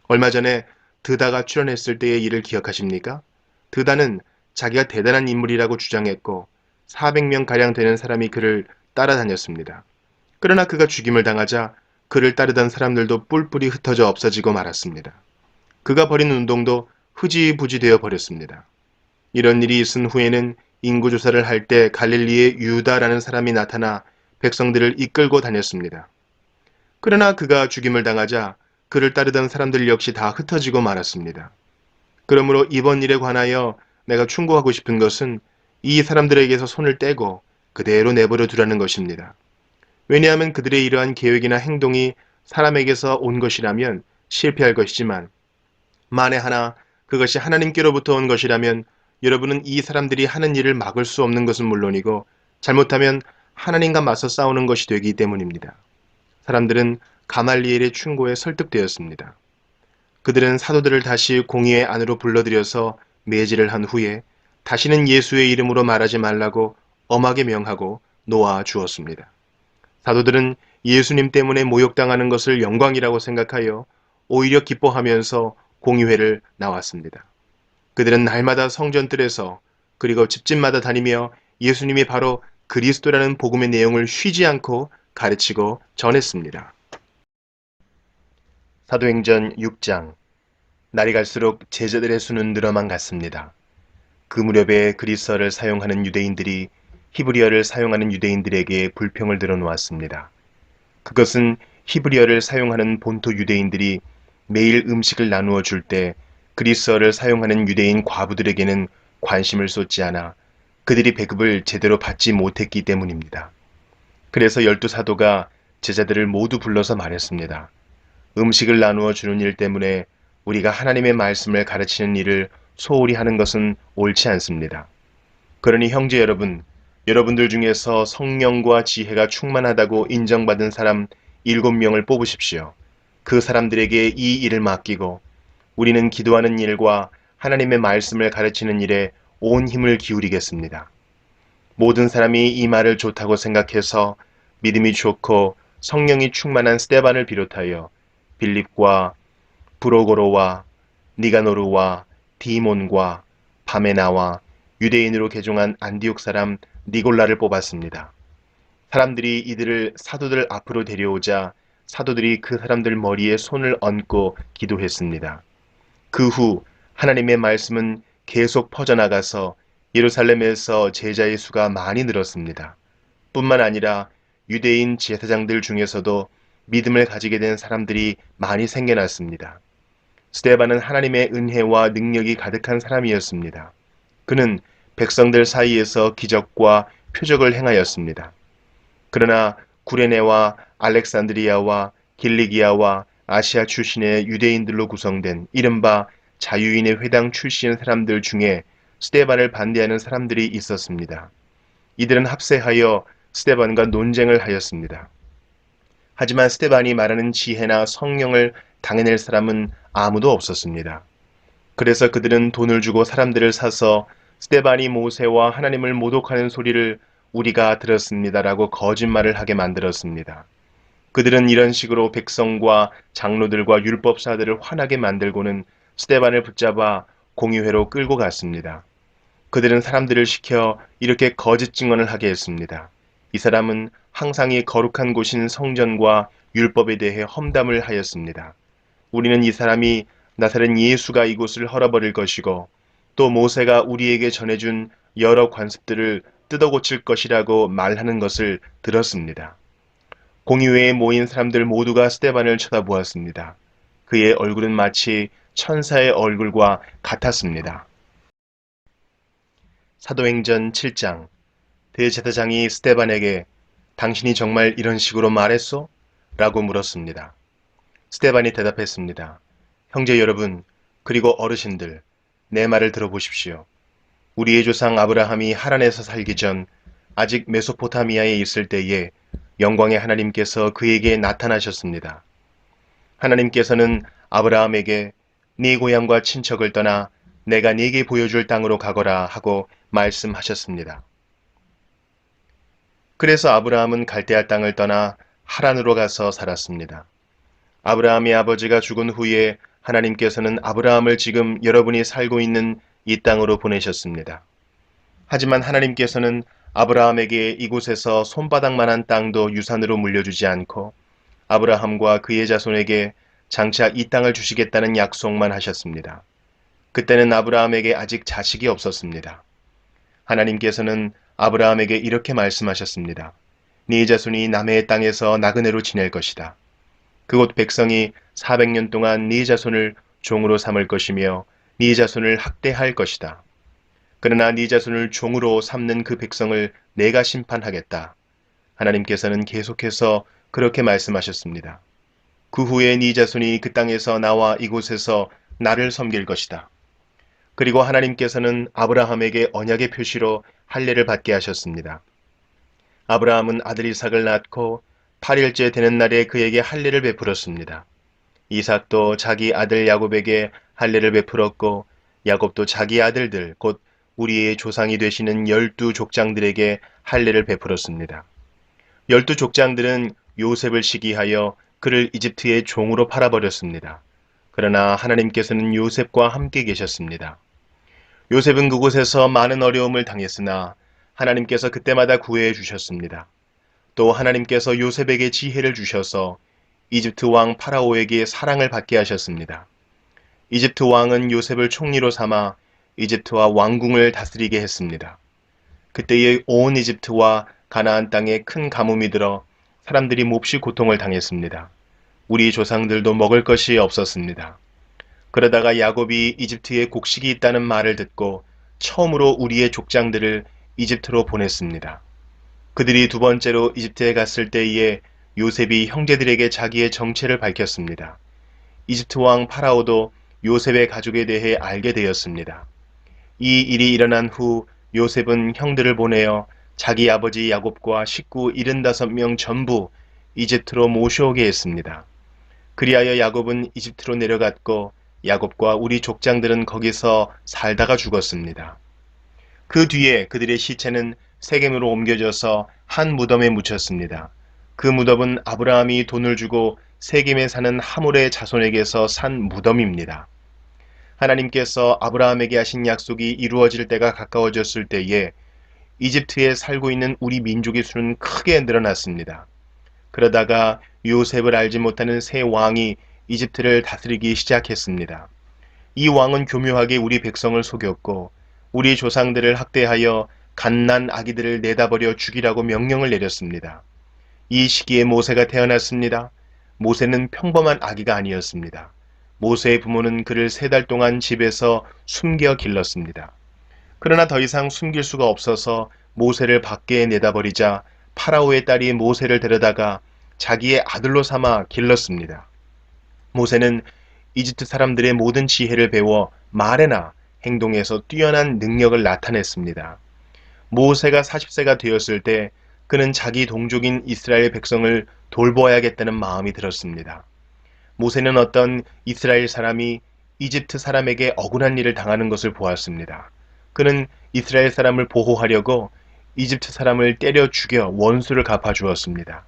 얼마 전에 드다가 출연했을 때의 일을 기억하십니까? 드다는 자기가 대단한 인물이라고 주장했고 400명가량 되는 사람이 그를 따라다녔습니다. 그러나 그가 죽임을 당하자 그를 따르던 사람들도 뿔뿔이 흩어져 없어지고 말았습니다. 그가 벌인 운동도 흐지부지 되어 버렸습니다. 이런 일이 있은 후에는 인구조사를 할 때 갈릴리의 유다라는 사람이 나타나 백성들을 이끌고 다녔습니다. 그러나 그가 죽임을 당하자 그를 따르던 사람들 역시 다 흩어지고 말았습니다. 그러므로 이번 일에 관하여 내가 충고하고 싶은 것은 이 사람들에게서 손을 떼고 그대로 내버려 두라는 것입니다. 왜냐하면 그들의 이러한 계획이나 행동이 사람에게서 온 것이라면 실패할 것이지만 만에 하나 그것이 하나님께로부터 온 것이라면 여러분은 이 사람들이 하는 일을 막을 수 없는 것은 물론이고 잘못하면 하나님과 맞서 싸우는 것이 되기 때문입니다. 사람들은 가말리엘의 충고에 설득되었습니다. 그들은 사도들을 다시 공의회 안으로 불러들여서 매질을 한 후에 다시는 예수의 이름으로 말하지 말라고 엄하게 명하고 놓아 주었습니다. 사도들은 예수님 때문에 모욕당하는 것을 영광이라고 생각하여 오히려 기뻐하면서 공의회를 나왔습니다. 그들은 날마다 성전뜰에서 그리고 집집마다 다니며 예수님이 바로 그리스도라는 복음의 내용을 쉬지 않고 가르치고 전했습니다. 사도행전 6장. 날이 갈수록 제자들의 수는 늘어만 갔습니다. 그 무렵에 그리스어를 사용하는 유대인들이 히브리어를 사용하는 유대인들에게 불평을 들어놓았습니다. 그것은 히브리어를 사용하는 본토 유대인들이 매일 음식을 나누어 줄 때 그리스어를 사용하는 유대인 과부들에게는 관심을 쏟지 않아 그들이 배급을 제대로 받지 못했기 때문입니다. 그래서 12사도가 제자들을 모두 불러서 말했습니다. 음식을 나누어 주는 일 때문에 우리가 하나님의 말씀을 가르치는 일을 소홀히 하는 것은 옳지 않습니다. 그러니 형제 여러분, 여러분들 중에서 성령과 지혜가 충만하다고 인정받은 사람 7명을 뽑으십시오. 그 사람들에게 이 일을 맡기고 우리는 기도하는 일과 하나님의 말씀을 가르치는 일에 온 힘을 기울이겠습니다. 모든 사람이 이 말을 좋다고 생각해서 믿음이 좋고 성령이 충만한 스데반을 비롯하여 빌립과 브로고로와 니가노르와 디몬과 바메나와 유대인으로 개종한 안디옥 사람 니골라를 뽑았습니다. 사람들이 이들을 사도들 앞으로 데려오자 사도들이 그 사람들 머리에 손을 얹고 기도했습니다. 그 후 하나님의 말씀은 계속 퍼져나가서 예루살렘에서 제자의 수가 많이 늘었습니다. 뿐만 아니라 유대인 제사장들 중에서도 믿음을 가지게 된 사람들이 많이 생겨났습니다. 스데반은 하나님의 은혜와 능력이 가득한 사람이었습니다. 그는 백성들 사이에서 기적과 표적을 행하였습니다. 그러나 구레네와 알렉산드리아와 길리기아와 아시아 출신의 유대인들로 구성된 이른바 자유인의 회당 출신 사람들 중에 스데반을 반대하는 사람들이 있었습니다. 이들은 합세하여 스데반과 논쟁을 하였습니다. 하지만 스데반이 말하는 지혜나 성령을 당해낼 사람은 아무도 없었습니다. 그래서 그들은 돈을 주고 사람들을 사서 스데반이 모세와 하나님을 모독하는 소리를 우리가 들었습니다라고 거짓말을 하게 만들었습니다. 그들은 이런 식으로 백성과 장로들과 율법사들을 화나게 만들고는 스데반을 붙잡아 공의회로 끌고 갔습니다. 그들은 사람들을 시켜 이렇게 거짓 증언을 하게 했습니다. 이 사람은 항상 이 거룩한 곳인 성전과 율법에 대해 험담을 하였습니다. 우리는 이 사람이 나사렛 예수가 이곳을 헐어버릴 것이고 또 모세가 우리에게 전해준 여러 관습들을 뜯어고칠 것이라고 말하는 것을 들었습니다. 공의회에 모인 사람들 모두가 스데반을 쳐다보았습니다. 그의 얼굴은 마치 천사의 얼굴과 같았습니다. 사도행전 7장. 대제사장이 스데반에게 당신이 정말 이런 식으로 말했소? 라고 물었습니다. 스데반이 대답했습니다. 형제 여러분, 그리고 어르신들, 내 말을 들어보십시오. 우리의 조상 아브라함이 하란에서 살기 전 아직 메소포타미아에 있을 때에 영광의 하나님께서 그에게 나타나셨습니다. 하나님께서는 아브라함에게 네 고향과 친척을 떠나 내가 네게 보여줄 땅으로 가거라 하고 말씀하셨습니다. 그래서 아브라함은 갈대아 땅을 떠나 하란으로 가서 살았습니다. 아브라함의 아버지가 죽은 후에 하나님께서는 아브라함을 지금 여러분이 살고 있는 이 땅으로 보내셨습니다. 하지만 하나님께서는 아브라함에게 이곳에서 손바닥만한 땅도 유산으로 물려주지 않고 아브라함과 그의 자손에게 장차 이 땅을 주시겠다는 약속만 하셨습니다. 그때는 아브라함에게 아직 자식이 없었습니다. 하나님께서는 아브라함에게 이렇게 말씀하셨습니다. 네 자손이 남의 땅에서 나그네로 지낼 것이다. 그곳 백성이 400년 동안 네 자손을 종으로 삼을 것이며 네 자손을 학대할 것이다. 그러나 네 자손을 종으로 삼는 그 백성을 내가 심판하겠다. 하나님께서는 계속해서 그렇게 말씀하셨습니다. 그 후에 네 자손이 그 땅에서 나와 이곳에서 나를 섬길 것이다. 그리고 하나님께서는 아브라함에게 언약의 표시로 할례를 받게 하셨습니다. 아브라함은 아들 이삭을 낳고 8일째 되는 날에 그에게 할례를 베풀었습니다. 이삭도 자기 아들 야곱에게 할례를 베풀었고 야곱도 자기 아들들 곧 우리의 조상이 되시는 12족장들에게 할례를 베풀었습니다. 12족장들은 요셉을 시기하여 그를 이집트의 종으로 팔아버렸습니다. 그러나 하나님께서는 요셉과 함께 계셨습니다. 요셉은 그곳에서 많은 어려움을 당했으나 하나님께서 그때마다 구해해 주셨습니다. 또 하나님께서 요셉에게 지혜를 주셔서 이집트 왕 파라오에게 사랑을 받게 하셨습니다. 이집트 왕은 요셉을 총리로 삼아 이집트와 왕궁을 다스리게 했습니다. 그때의 온 이집트와 가나안 땅에 큰 가뭄이 들어 사람들이 몹시 고통을 당했습니다. 우리 조상들도 먹을 것이 없었습니다. 그러다가 야곱이 이집트에 곡식이 있다는 말을 듣고 처음으로 우리의 족장들을 이집트로 보냈습니다. 그들이 두 번째로 이집트에 갔을 때에 요셉이 형제들에게 자기의 정체를 밝혔습니다. 이집트 왕 파라오도 요셉의 가족에 대해 알게 되었습니다. 이 일이 일어난 후 요셉은 형들을 보내어 자기 아버지 야곱과 식구 75명 전부 이집트로 모셔오게 했습니다. 그리하여 야곱은 이집트로 내려갔고 야곱과 우리 족장들은 거기서 살다가 죽었습니다. 그 뒤에 그들의 시체는 세겜으로 옮겨져서 한 무덤에 묻혔습니다. 그 무덤은 아브라함이 돈을 주고 세겜에 사는 하몰의 자손에게서 산 무덤입니다. 하나님께서 아브라함에게 하신 약속이 이루어질 때가 가까워졌을 때에 이집트에 살고 있는 우리 민족의 수는 크게 늘어났습니다. 그러다가 요셉을 알지 못하는 새 왕이 이집트를 다스리기 시작했습니다. 이 왕은 교묘하게 우리 백성을 속였고 우리 조상들을 학대하여 갓난 아기들을 내다버려 죽이라고 명령을 내렸습니다. 이 시기에 모세가 태어났습니다. 모세는 평범한 아기가 아니었습니다. 모세의 부모는 그를 3달 동안 집에서 숨겨 길렀습니다. 그러나 더 이상 숨길 수가 없어서 모세를 밖에 내다버리자 파라오의 딸이 모세를 데려다가 자기의 아들로 삼아 길렀습니다. 모세는 이집트 사람들의 모든 지혜를 배워 말에나 행동에서 뛰어난 능력을 나타냈습니다. 모세가 40세가 되었을 때 그는 자기 동족인 이스라엘 백성을 돌보아야겠다는 마음이 들었습니다. 모세는 어떤 이스라엘 사람이 이집트 사람에게 억울한 일을 당하는 것을 보았습니다. 그는 이스라엘 사람을 보호하려고 이집트 사람을 때려 죽여 원수를 갚아주었습니다.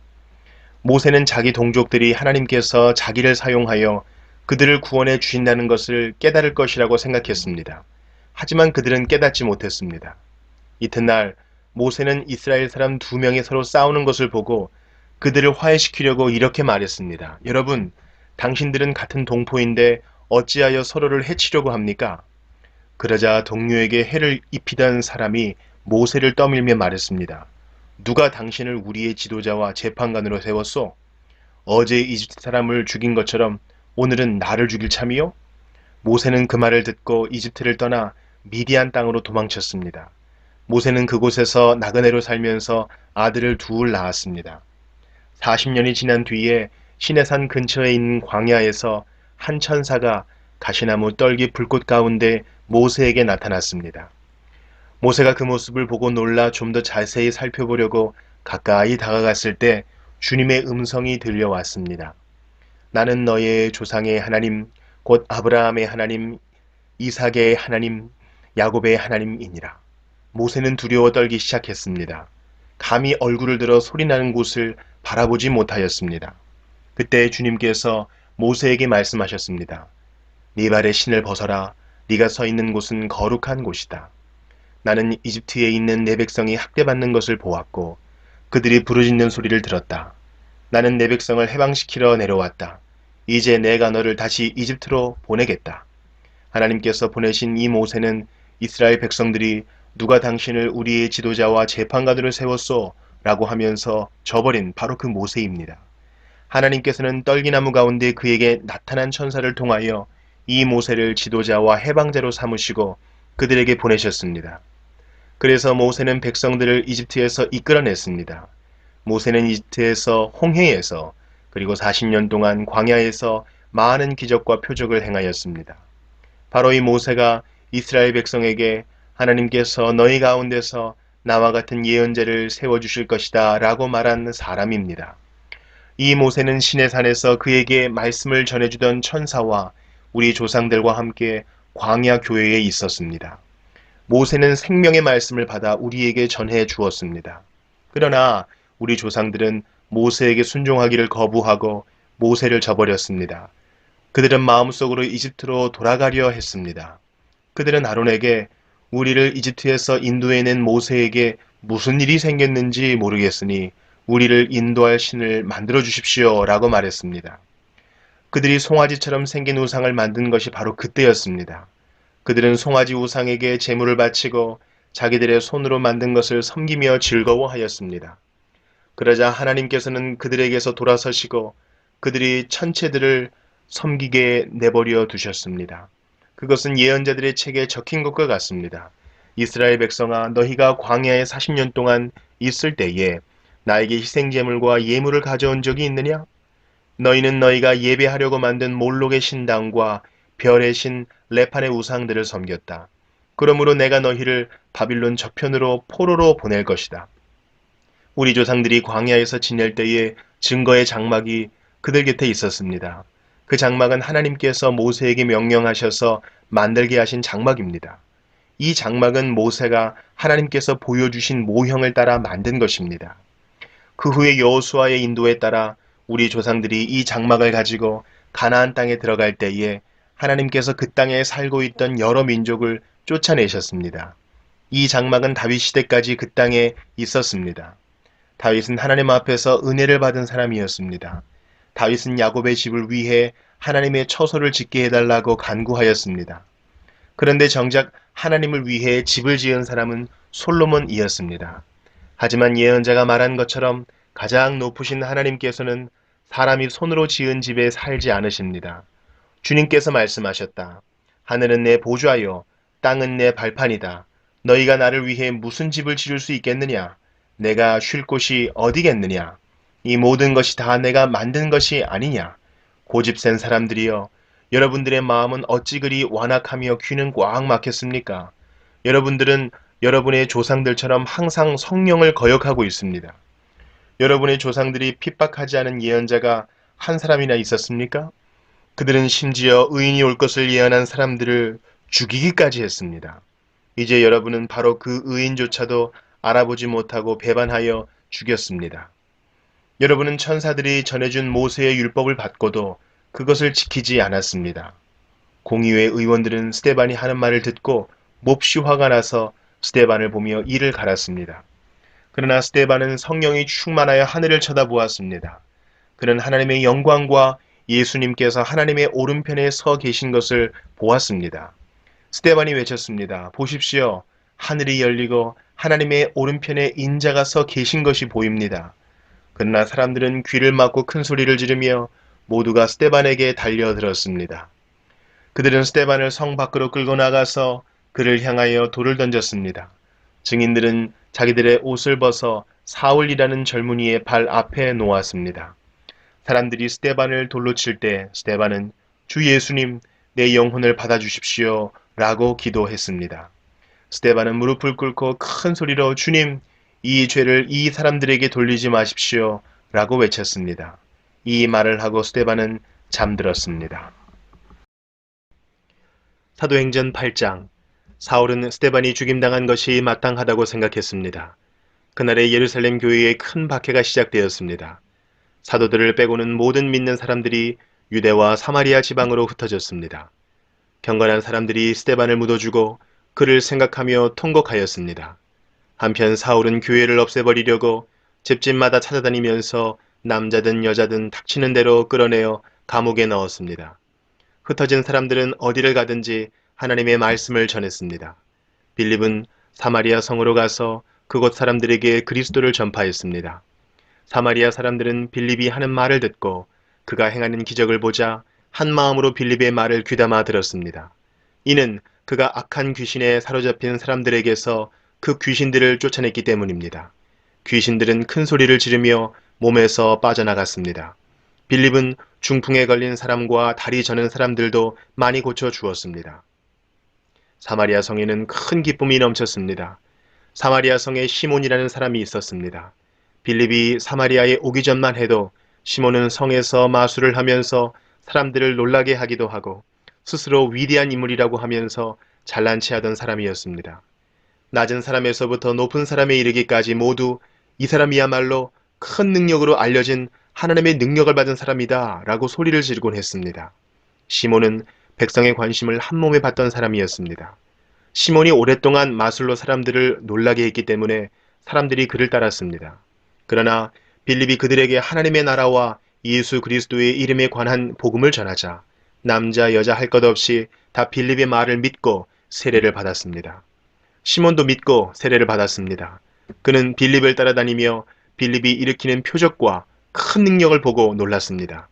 모세는 자기 동족들이 하나님께서 자기를 사용하여 그들을 구원해 주신다는 것을 깨달을 것이라고 생각했습니다. 하지만 그들은 깨닫지 못했습니다. 이튿날 모세는 이스라엘 사람 2명이 서로 싸우는 것을 보고 그들을 화해시키려고 이렇게 말했습니다. 여러분, 당신들은 같은 동포인데 어찌하여 서로를 해치려고 합니까? 그러자 동료에게 해를 입히던 사람이 모세를 떠밀며 말했습니다. 누가 당신을 우리의 지도자와 재판관으로 세웠소? 어제 이집트 사람을 죽인 것처럼 오늘은 나를 죽일 참이요? 모세는 그 말을 듣고 이집트를 떠나 미디안 땅으로 도망쳤습니다. 모세는 그곳에서 나그네로 살면서 아들을 둘 낳았습니다. 40년이 지난 뒤에 시내산 근처에 있는 광야에서 한 천사가 가시나무 떨기 불꽃 가운데 모세에게 나타났습니다. 모세가 그 모습을 보고 놀라 좀 더 자세히 살펴보려고 가까이 다가갔을 때 주님의 음성이 들려왔습니다. 나는 너의 조상의 하나님, 곧 아브라함의 하나님, 이삭의 하나님, 야곱의 하나님이니라. 모세는 두려워 떨기 시작했습니다. 감히 얼굴을 들어 소리나는 곳을 바라보지 못하였습니다. 그때 주님께서 모세에게 말씀하셨습니다. 네 발의 신을 벗어라. 네가 서 있는 곳은 거룩한 곳이다. 나는 이집트에 있는 내 백성이 학대받는 것을 보았고 그들이 부르짖는 소리를 들었다. 나는 내 백성을 해방시키러 내려왔다. 이제 내가 너를 다시 이집트로 보내겠다. 하나님께서 보내신 이 모세는 이스라엘 백성들이 누가 당신을 우리의 지도자와 재판관으로 세웠소? 라고 하면서 저버린 바로 그 모세입니다. 하나님께서는 떨기나무 가운데 그에게 나타난 천사를 통하여 이 모세를 지도자와 해방자로 삼으시고 그들에게 보내셨습니다. 그래서 모세는 백성들을 이집트에서 이끌어냈습니다. 모세는 이집트에서 홍해에서 그리고 40년 동안 광야에서 많은 기적과 표적을 행하였습니다. 바로 이 모세가 이스라엘 백성에게 하나님께서 너희 가운데서 나와 같은 예언자를 세워주실 것이다 라고 말한 사람입니다. 이 모세는 시내산에서 그에게 말씀을 전해주던 천사와 우리 조상들과 함께 광야 교회에 있었습니다. 모세는 생명의 말씀을 받아 우리에게 전해 주었습니다. 그러나 우리 조상들은 모세에게 순종하기를 거부하고 모세를 저버렸습니다. 그들은 마음속으로 이집트로 돌아가려 했습니다. 그들은 아론에게 우리를 이집트에서 인도해낸 모세에게 무슨 일이 생겼는지 모르겠으니 우리를 인도할 신을 만들어 주십시오 라고 말했습니다. 그들이 송아지처럼 생긴 우상을 만든 것이 바로 그때였습니다. 그들은 송아지 우상에게 제물을 바치고 자기들의 손으로 만든 것을 섬기며 즐거워하였습니다. 그러자 하나님께서는 그들에게서 돌아서시고 그들이 천체들을 섬기게 내버려 두셨습니다. 그것은 예언자들의 책에 적힌 것과 같습니다. 이스라엘 백성아, 너희가 광야에 40년 동안 있을 때에 나에게 희생제물과 예물을 가져온 적이 있느냐? 너희는 너희가 예배하려고 만든 몰록의 신당과 별의 신 레판의 우상들을 섬겼다. 그러므로 내가 너희를 바빌론 저편으로 포로로 보낼 것이다. 우리 조상들이 광야에서 지낼 때에 증거의 장막이 그들 곁에 있었습니다. 그 장막은 하나님께서 모세에게 명령하셔서 만들게 하신 장막입니다. 이 장막은 모세가 하나님께서 보여주신 모형을 따라 만든 것입니다. 그 후에 여호수아의 인도에 따라 우리 조상들이 이 장막을 가지고 가나안 땅에 들어갈 때에 하나님께서 그 땅에 살고 있던 여러 민족을 쫓아내셨습니다. 이 장막은 다윗 시대까지 그 땅에 있었습니다. 다윗은 하나님 앞에서 은혜를 받은 사람이었습니다. 다윗은 야곱의 집을 위해 하나님의 처소를 짓게 해달라고 간구하였습니다. 그런데 정작 하나님을 위해 집을 지은 사람은 솔로몬이었습니다. 하지만 예언자가 말한 것처럼 가장 높으신 하나님께서는 사람이 손으로 지은 집에 살지 않으십니다. 주님께서 말씀하셨다. 하늘은 내 보좌요, 땅은 내 발판이다. 너희가 나를 위해 무슨 집을 지을 수 있겠느냐? 내가 쉴 곳이 어디겠느냐? 이 모든 것이 다 내가 만든 것이 아니냐? 고집센 사람들이여, 여러분들의 마음은 어찌 그리 완악하며 귀는 꽉 막혔습니까? 여러분들은 여러분의 조상들처럼 항상 성령을 거역하고 있습니다. 여러분의 조상들이 핍박하지 않은 예언자가 한 사람이나 있었습니까? 그들은 심지어 의인이 올 것을 예언한 사람들을 죽이기까지 했습니다. 이제 여러분은 바로 그 의인조차도 알아보지 못하고 배반하여 죽였습니다. 여러분은 천사들이 전해준 모세의 율법을 받고도 그것을 지키지 않았습니다. 공의회 의원들은 스데반이 하는 말을 듣고 몹시 화가 나서 스데반을 보며 이를 갈았습니다. 그러나 스데반은 성령이 충만하여 하늘을 쳐다보았습니다. 그는 하나님의 영광과 예수님께서 하나님의 오른편에 서 계신 것을 보았습니다. 스데반이 외쳤습니다. 보십시오. 하늘이 열리고 하나님의 오른편에 인자가 서 계신 것이 보입니다. 그러나 사람들은 귀를 막고 큰 소리를 지르며 모두가 스데반에게 달려들었습니다. 그들은 스데반을 성 밖으로 끌고 나가서 그를 향하여 돌을 던졌습니다. 증인들은 자기들의 옷을 벗어 사울이라는 젊은이의 발 앞에 놓았습니다. 사람들이 스데반을 돌로 칠 때 스데반은 주 예수님, 내 영혼을 받아주십시오 라고 기도했습니다. 스데반은 무릎을 꿇고 큰 소리로 주님, 이 죄를 이 사람들에게 돌리지 마십시오 라고 외쳤습니다. 이 말을 하고 스데반은 잠들었습니다. 사도행전 8장. 사울은 스데반이 죽임당한 것이 마땅하다고 생각했습니다. 그날의 예루살렘 교회에 큰 박해가 시작되었습니다. 사도들을 빼고는 모든 믿는 사람들이 유대와 사마리아 지방으로 흩어졌습니다. 경건한 사람들이 스데반을 묻어주고 그를 생각하며 통곡하였습니다. 한편 사울은 교회를 없애버리려고 집집마다 찾아다니면서 남자든 여자든 닥치는 대로 끌어내어 감옥에 넣었습니다. 흩어진 사람들은 어디를 가든지 하나님의 말씀을 전했습니다. 빌립은 사마리아 성으로 가서 그곳 사람들에게 그리스도를 전파했습니다. 사마리아 사람들은 빌립이 하는 말을 듣고 그가 행하는 기적을 보자 한 마음으로 빌립의 말을 귀담아 들었습니다. 이는 그가 악한 귀신에 사로잡힌 사람들에게서 그 귀신들을 쫓아냈기 때문입니다. 귀신들은 큰 소리를 지르며 몸에서 빠져나갔습니다. 빌립은 중풍에 걸린 사람과 다리 저는 사람들도 많이 고쳐 주었습니다. 사마리아 성에는 큰 기쁨이 넘쳤습니다. 사마리아 성에 시몬이라는 사람이 있었습니다. 빌립이 사마리아에 오기 전만 해도 시몬은 성에서 마술을 하면서 사람들을 놀라게 하기도 하고 스스로 위대한 인물이라고 하면서 잘난 체하던 사람이었습니다. 낮은 사람에서부터 높은 사람에 이르기까지 모두 이 사람이야말로 큰 능력으로 알려진 하나님의 능력을 받은 사람이다 라고 소리를 지르곤 했습니다. 시몬은 백성의 관심을 한몸에 받던 사람이었습니다. 시몬이 오랫동안 마술로 사람들을 놀라게 했기 때문에 사람들이 그를 따랐습니다. 그러나 빌립이 그들에게 하나님의 나라와 예수 그리스도의 이름에 관한 복음을 전하자 남자 여자 할 것 없이 다 빌립의 말을 믿고 세례를 받았습니다. 시몬도 믿고 세례를 받았습니다. 그는 빌립을 따라다니며 빌립이 일으키는 표적과 큰 능력을 보고 놀랐습니다.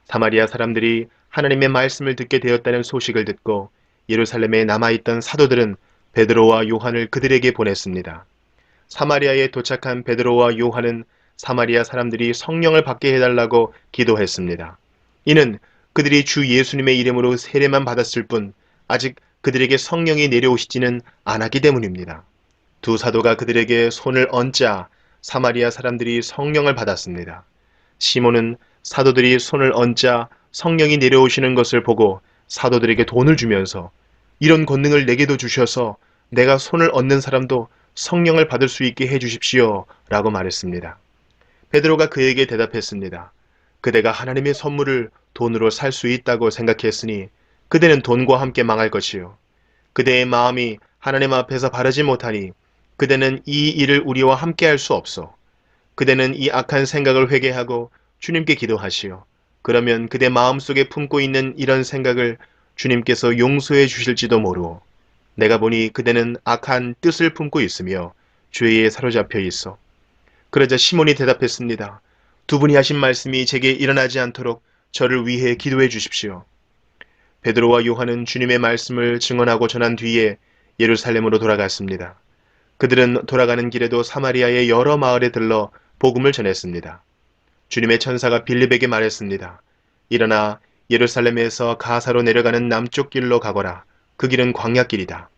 사마리아 사람들이 하나님의 말씀을 듣게 되었다는 소식을 듣고 예루살렘에 남아있던 사도들은 베드로와 요한을 그들에게 보냈습니다. 사마리아에 도착한 베드로와 요한은 사마리아 사람들이 성령을 받게 해달라고 기도했습니다. 이는 그들이 주 예수님의 이름으로 세례만 받았을 뿐 아직 그들에게 성령이 내려오시지는 않았기 때문입니다. 두 사도가 그들에게 손을 얹자 사마리아 사람들이 성령을 받았습니다. 시몬은 사도들이 손을 얹자 성령이 내려오시는 것을 보고 사도들에게 돈을 주면서 이런 권능을 내게도 주셔서 내가 손을 얹는 사람도 성령을 받을 수 있게 해주십시오 라고 말했습니다. 베드로가 그에게 대답했습니다. 그대가 하나님의 선물을 돈으로 살 수 있다고 생각했으니 그대는 돈과 함께 망할 것이요. 그대의 마음이 하나님 앞에서 바르지 못하니 그대는 이 일을 우리와 함께 할 수 없어. 그대는 이 악한 생각을 회개하고 주님께 기도하시오. 그러면 그대 마음속에 품고 있는 이런 생각을 주님께서 용서해 주실지도 모르오. 내가 보니 그대는 악한 뜻을 품고 있으며 죄에 사로잡혀 있어. 그러자 시몬이 대답했습니다. 두 분이 하신 말씀이 제게 일어나지 않도록 저를 위해 기도해 주십시오. 베드로와 요한은 주님의 말씀을 증언하고 전한 뒤에 예루살렘으로 돌아갔습니다. 그들은 돌아가는 길에도 사마리아의 여러 마을에 들러 복음을 전했습니다. 주님의 천사가 빌립에게 말했습니다. 일어나 예루살렘에서 가사로 내려가는 남쪽 길로 가거라. 그 길은 광야길이다.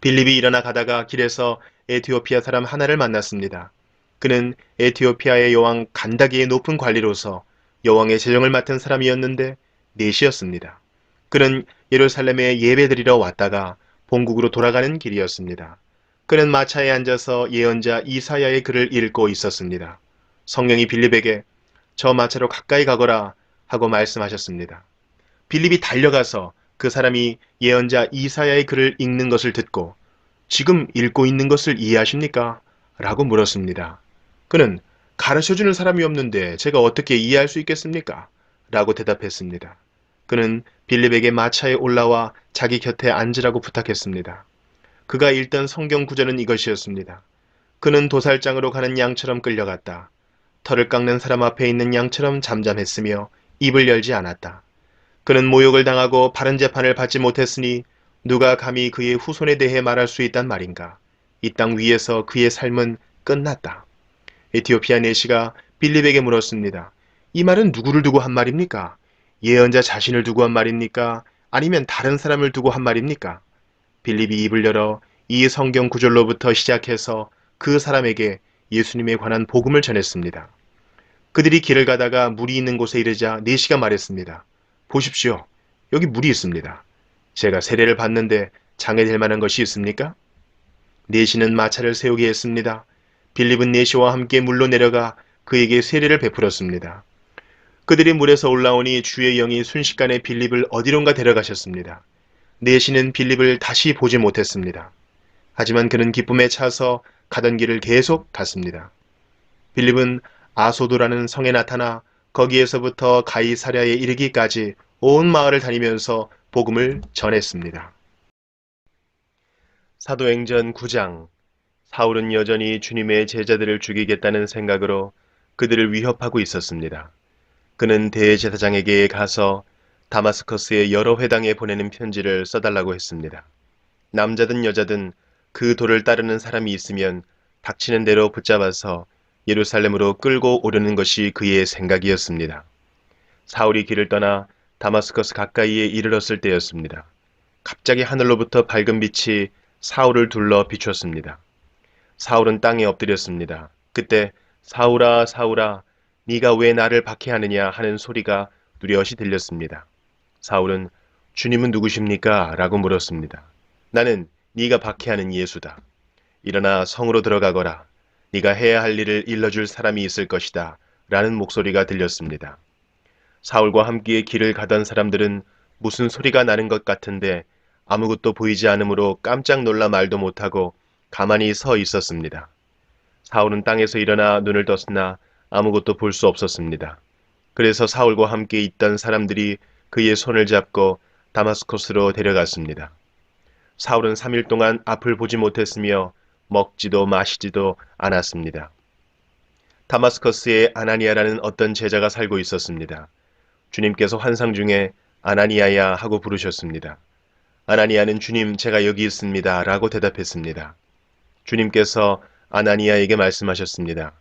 빌립이 일어나 가다가 길에서 에티오피아 사람 하나를 만났습니다. 그는 에티오피아의 여왕 간다기의 높은 관리로서 여왕의 재정을 맡은 사람이었는데 넷이었습니다. 그는 예루살렘에 예배드리러 왔다가 본국으로 돌아가는 길이었습니다. 그는 마차에 앉아서 예언자 이사야의 글을 읽고 있었습니다. 성령이 빌립에게 저 마차로 가까이 가거라 하고 말씀하셨습니다. 빌립이 달려가서 그 사람이 예언자 이사야의 글을 읽는 것을 듣고 지금 읽고 있는 것을 이해하십니까? 라고 물었습니다. 그는 가르쳐주는 사람이 없는데 제가 어떻게 이해할 수 있겠습니까? 라고 대답했습니다. 그는 빌립에게 마차에 올라와 자기 곁에 앉으라고 부탁했습니다. 그가 읽던 성경 구절은 이것이었습니다. 그는 도살장으로 가는 양처럼 끌려갔다. 털을 깎는 사람 앞에 있는 양처럼 잠잠했으며 입을 열지 않았다. 그는 모욕을 당하고 바른 재판을 받지 못했으니 누가 감히 그의 후손에 대해 말할 수 있단 말인가. 이 땅 위에서 그의 삶은 끝났다. 에티오피아 내시가 빌립에게 물었습니다. 이 말은 누구를 두고 한 말입니까? 예언자 자신을 두고 한 말입니까? 아니면 다른 사람을 두고 한 말입니까? 빌립이 입을 열어 이 성경 구절로부터 시작해서 그 사람에게 예수님에 관한 복음을 전했습니다. 그들이 길을 가다가 물이 있는 곳에 이르자 내시가 말했습니다. 보십시오. 여기 물이 있습니다. 제가 세례를 받는데 장애될 만한 것이 있습니까? 내시는 마차를 세우게 했습니다. 빌립은 내시와 함께 물로 내려가 그에게 세례를 베풀었습니다. 그들이 물에서 올라오니 주의 영이 순식간에 빌립을 어디론가 데려가셨습니다. 내시는 빌립을 다시 보지 못했습니다. 하지만 그는 기쁨에 차서 가던 길을 계속 갔습니다. 빌립은 아소도라는 성에 나타나 거기에서부터 가이사랴에 이르기까지 온 마을을 다니면서 복음을 전했습니다. 사도행전 9장. 사울은 여전히 주님의 제자들을 죽이겠다는 생각으로 그들을 위협하고 있었습니다. 그는 대제사장에게 가서 다마스커스의 여러 회당에 보내는 편지를 써달라고 했습니다. 남자든 여자든 그 도를 따르는 사람이 있으면 닥치는 대로 붙잡아서 예루살렘으로 끌고 오려는 것이 그의 생각이었습니다. 사울이 길을 떠나 다마스커스 가까이에 이르렀을 때였습니다. 갑자기 하늘로부터 밝은 빛이 사울을 둘러 비췄습니다. 사울은 땅에 엎드렸습니다. 그때 사울아 사울아 네가 왜 나를 박해하느냐 하는 소리가 뚜렷이 들렸습니다. 사울은 주님은 누구십니까? 라고 물었습니다. 나는 네가 박해하는 예수다. 일어나 성으로 들어가거라. 네가 해야 할 일을 일러줄 사람이 있을 것이다. 라는 목소리가 들렸습니다. 사울과 함께 길을 가던 사람들은 무슨 소리가 나는 것 같은데 아무것도 보이지 않으므로 깜짝 놀라 말도 못하고 가만히 서 있었습니다. 사울은 땅에서 일어나 눈을 떴으나 아무것도 볼 수 없었습니다. 그래서 사울과 함께 있던 사람들이 그의 손을 잡고 다마스커스로 데려갔습니다. 사울은 3일 동안 앞을 보지 못했으며 먹지도 마시지도 않았습니다. 다마스커스에 아나니아라는 어떤 제자가 살고 있었습니다. 주님께서 환상 중에 아나니아야 하고 부르셨습니다. 아나니아는 주님 제가 여기 있습니다 라고 대답했습니다. 주님께서 아나니아에게 말씀하셨습니다.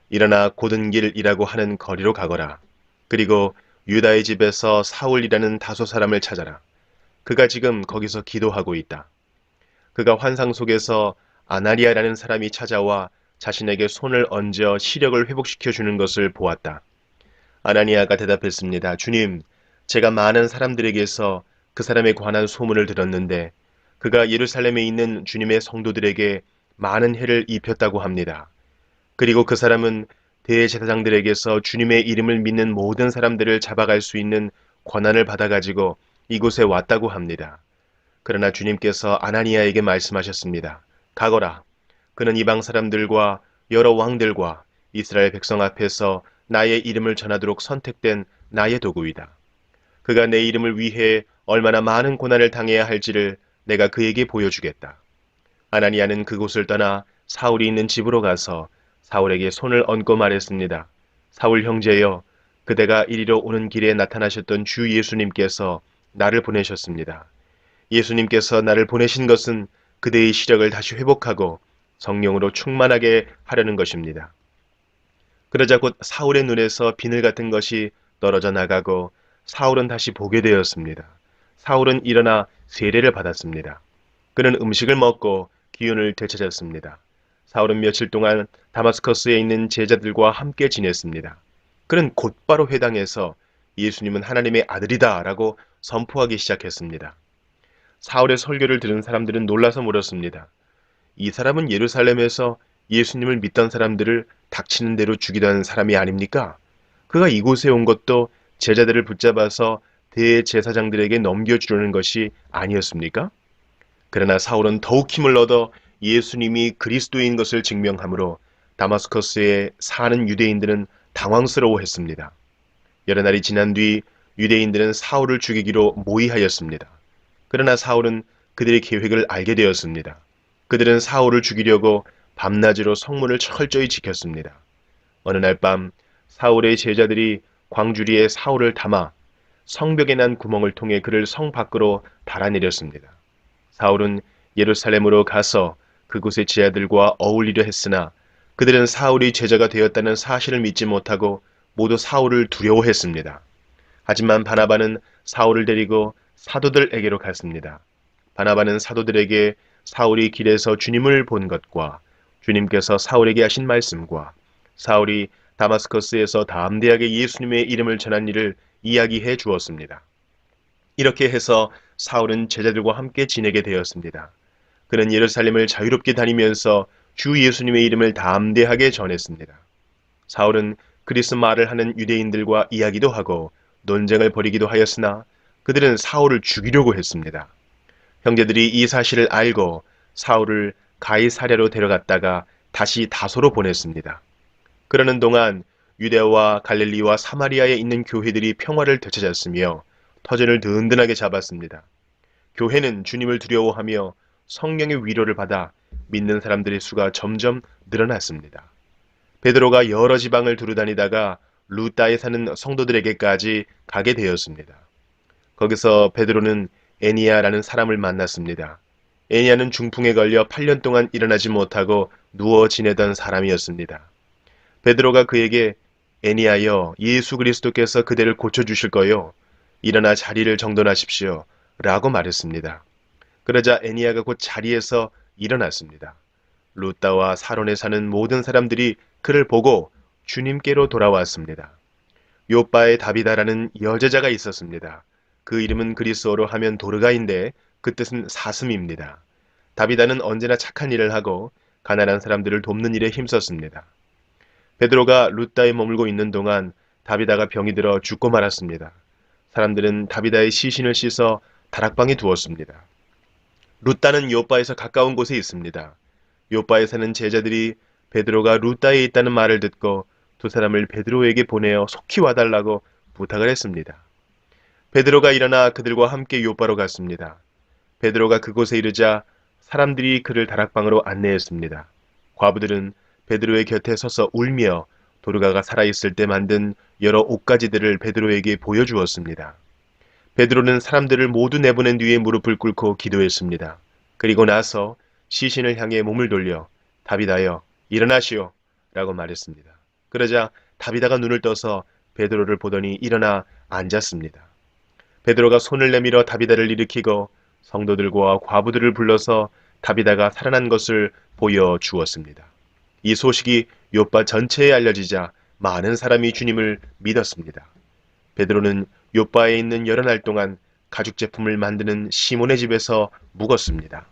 일어나 곧은 길이라고 하는 거리로 가거라. 그리고 유다의 집에서 사울이라는 다소 사람을 찾아라. 그가 지금 거기서 기도하고 있다. 그가 환상 속에서 아나리아라는 사람이 찾아와 자신에게 손을 얹어 시력을 회복시켜 주는 것을 보았다. 아나니아가 대답했습니다. 주님, 제가 많은 사람들에게서 그 사람에 관한 소문을 들었는데 그가 예루살렘에 있는 주님의 성도들에게 많은 해를 입혔다고 합니다. 그리고 그 사람은 대제사장들에게서 주님의 이름을 믿는 모든 사람들을 잡아갈 수 있는 권한을 받아가지고 이곳에 왔다고 합니다. 그러나 주님께서 아나니아에게 말씀하셨습니다. 가거라. 그는 이방 사람들과 여러 왕들과 이스라엘 백성 앞에서 나의 이름을 전하도록 선택된 나의 도구이다. 그가 내 이름을 위해 얼마나 많은 고난을 당해야 할지를 내가 그에게 보여주겠다. 아나니아는 그곳을 떠나 사울이 있는 집으로 가서 사울에게 손을 얹고 말했습니다. 사울 형제여, 그대가 이리로 오는 길에 나타나셨던 주 예수님께서 나를 보내셨습니다. 예수님께서 나를 보내신 것은 그대의 시력을 다시 회복하고 성령으로 충만하게 하려는 것입니다. 그러자 곧 사울의 눈에서 비늘 같은 것이 떨어져 나가고 사울은 다시 보게 되었습니다. 사울은 일어나 세례를 받았습니다. 그는 음식을 먹고 기운을 되찾았습니다. 사울은 며칠 동안 다마스커스에 있는 제자들과 함께 지냈습니다. 그는 곧바로 회당에서 예수님은 하나님의 아들이다 라고 선포하기 시작했습니다. 사울의 설교를 들은 사람들은 놀라서 물었습니다. 이 사람은 예루살렘에서 예수님을 믿던 사람들을 닥치는 대로 죽이던 사람이 아닙니까? 그가 이곳에 온 것도 제자들을 붙잡아서 대제사장들에게 넘겨주려는 것이 아니었습니까? 그러나 사울은 더욱 힘을 얻어 예수님이 그리스도인 것을 증명하므로 다마스커스에 사는 유대인들은 당황스러워했습니다. 여러 날이 지난 뒤 유대인들은 사울을 죽이기로 모의하였습니다. 그러나 사울은 그들의 계획을 알게 되었습니다. 그들은 사울을 죽이려고 밤낮으로 성문을 철저히 지켰습니다. 어느 날 밤 사울의 제자들이 광주리에 사울을 담아 성벽에 난 구멍을 통해 그를 성 밖으로 달아내렸습니다. 사울은 예루살렘으로 가서 그곳의 제자들과 어울리려 했으나 그들은 사울이 제자가 되었다는 사실을 믿지 못하고 모두 사울을 두려워했습니다. 하지만 바나바는 사울을 데리고 사도들에게로 갔습니다. 바나바는 사도들에게 사울이 길에서 주님을 본 것과 주님께서 사울에게 하신 말씀과 사울이 다마스커스에서 담대하게 예수님의 이름을 전한 일을 이야기해 주었습니다. 이렇게 해서 사울은 제자들과 함께 지내게 되었습니다. 그는 예루살렘을 자유롭게 다니면서 주 예수님의 이름을 담대하게 전했습니다. 사울은 그리스 말을 하는 유대인들과 이야기도 하고 논쟁을 벌이기도 하였으나 그들은 사울을 죽이려고 했습니다. 형제들이 이 사실을 알고 사울을 가이사랴로 데려갔다가 다시 다소로 보냈습니다. 그러는 동안 유대와 갈릴리와 사마리아에 있는 교회들이 평화를 되찾았으며 터전을 든든하게 잡았습니다. 교회는 주님을 두려워하며 성령의 위로를 받아 믿는 사람들의 수가 점점 늘어났습니다. 베드로가 여러 지방을 두루다니다가 루따에 사는 성도들에게까지 가게 되었습니다. 거기서 베드로는 애니야라는 사람을 만났습니다. 애니야는 중풍에 걸려 8년 동안 일어나지 못하고 누워 지내던 사람이었습니다. 베드로가 그에게 애니야여, 예수 그리스도께서 그대를 고쳐주실 거요. 일어나 자리를 정돈하십시오. 라고 말했습니다. 그러자 애니야가 곧 자리에서 일어났습니다. 루따와 사론에 사는 모든 사람들이 그를 보고 주님께로 돌아왔습니다. 요바에 다비다라는 여제자가 있었습니다. 그 이름은 그리스어로 하면 도르가인데 그 뜻은 사슴입니다. 다비다는 언제나 착한 일을 하고 가난한 사람들을 돕는 일에 힘썼습니다. 베드로가 룻다에 머물고 있는 동안 다비다가 병이 들어 죽고 말았습니다. 사람들은 다비다의 시신을 씻어 다락방에 두었습니다. 룻다는 요바에서 가까운 곳에 있습니다. 요바에 사는 제자들이 베드로가 룻다에 있다는 말을 듣고 두 사람을 베드로에게 보내어 속히 와달라고 부탁을 했습니다. 베드로가 일어나 그들과 함께 요바로 갔습니다. 베드로가 그곳에 이르자 사람들이 그를 다락방으로 안내했습니다. 과부들은 베드로의 곁에 서서 울며 도르가가 살아있을 때 만든 여러 옷가지들을 베드로에게 보여주었습니다. 베드로는 사람들을 모두 내보낸 뒤에 무릎을 꿇고 기도했습니다. 그리고 나서 시신을 향해 몸을 돌려 다비다여 일어나시오 라고 말했습니다. 그러자 다비다가 눈을 떠서 베드로를 보더니 일어나 앉았습니다. 베드로가 손을 내밀어 다비다를 일으키고 성도들과 과부들을 불러서 다비다가 살아난 것을 보여주었습니다. 이 소식이 요파 전체에 알려지자 많은 사람이 주님을 믿었습니다. 베드로는 요바에 있는 여러 날 동안 가죽 제품을 만드는 시몬의 집에서 묵었습니다.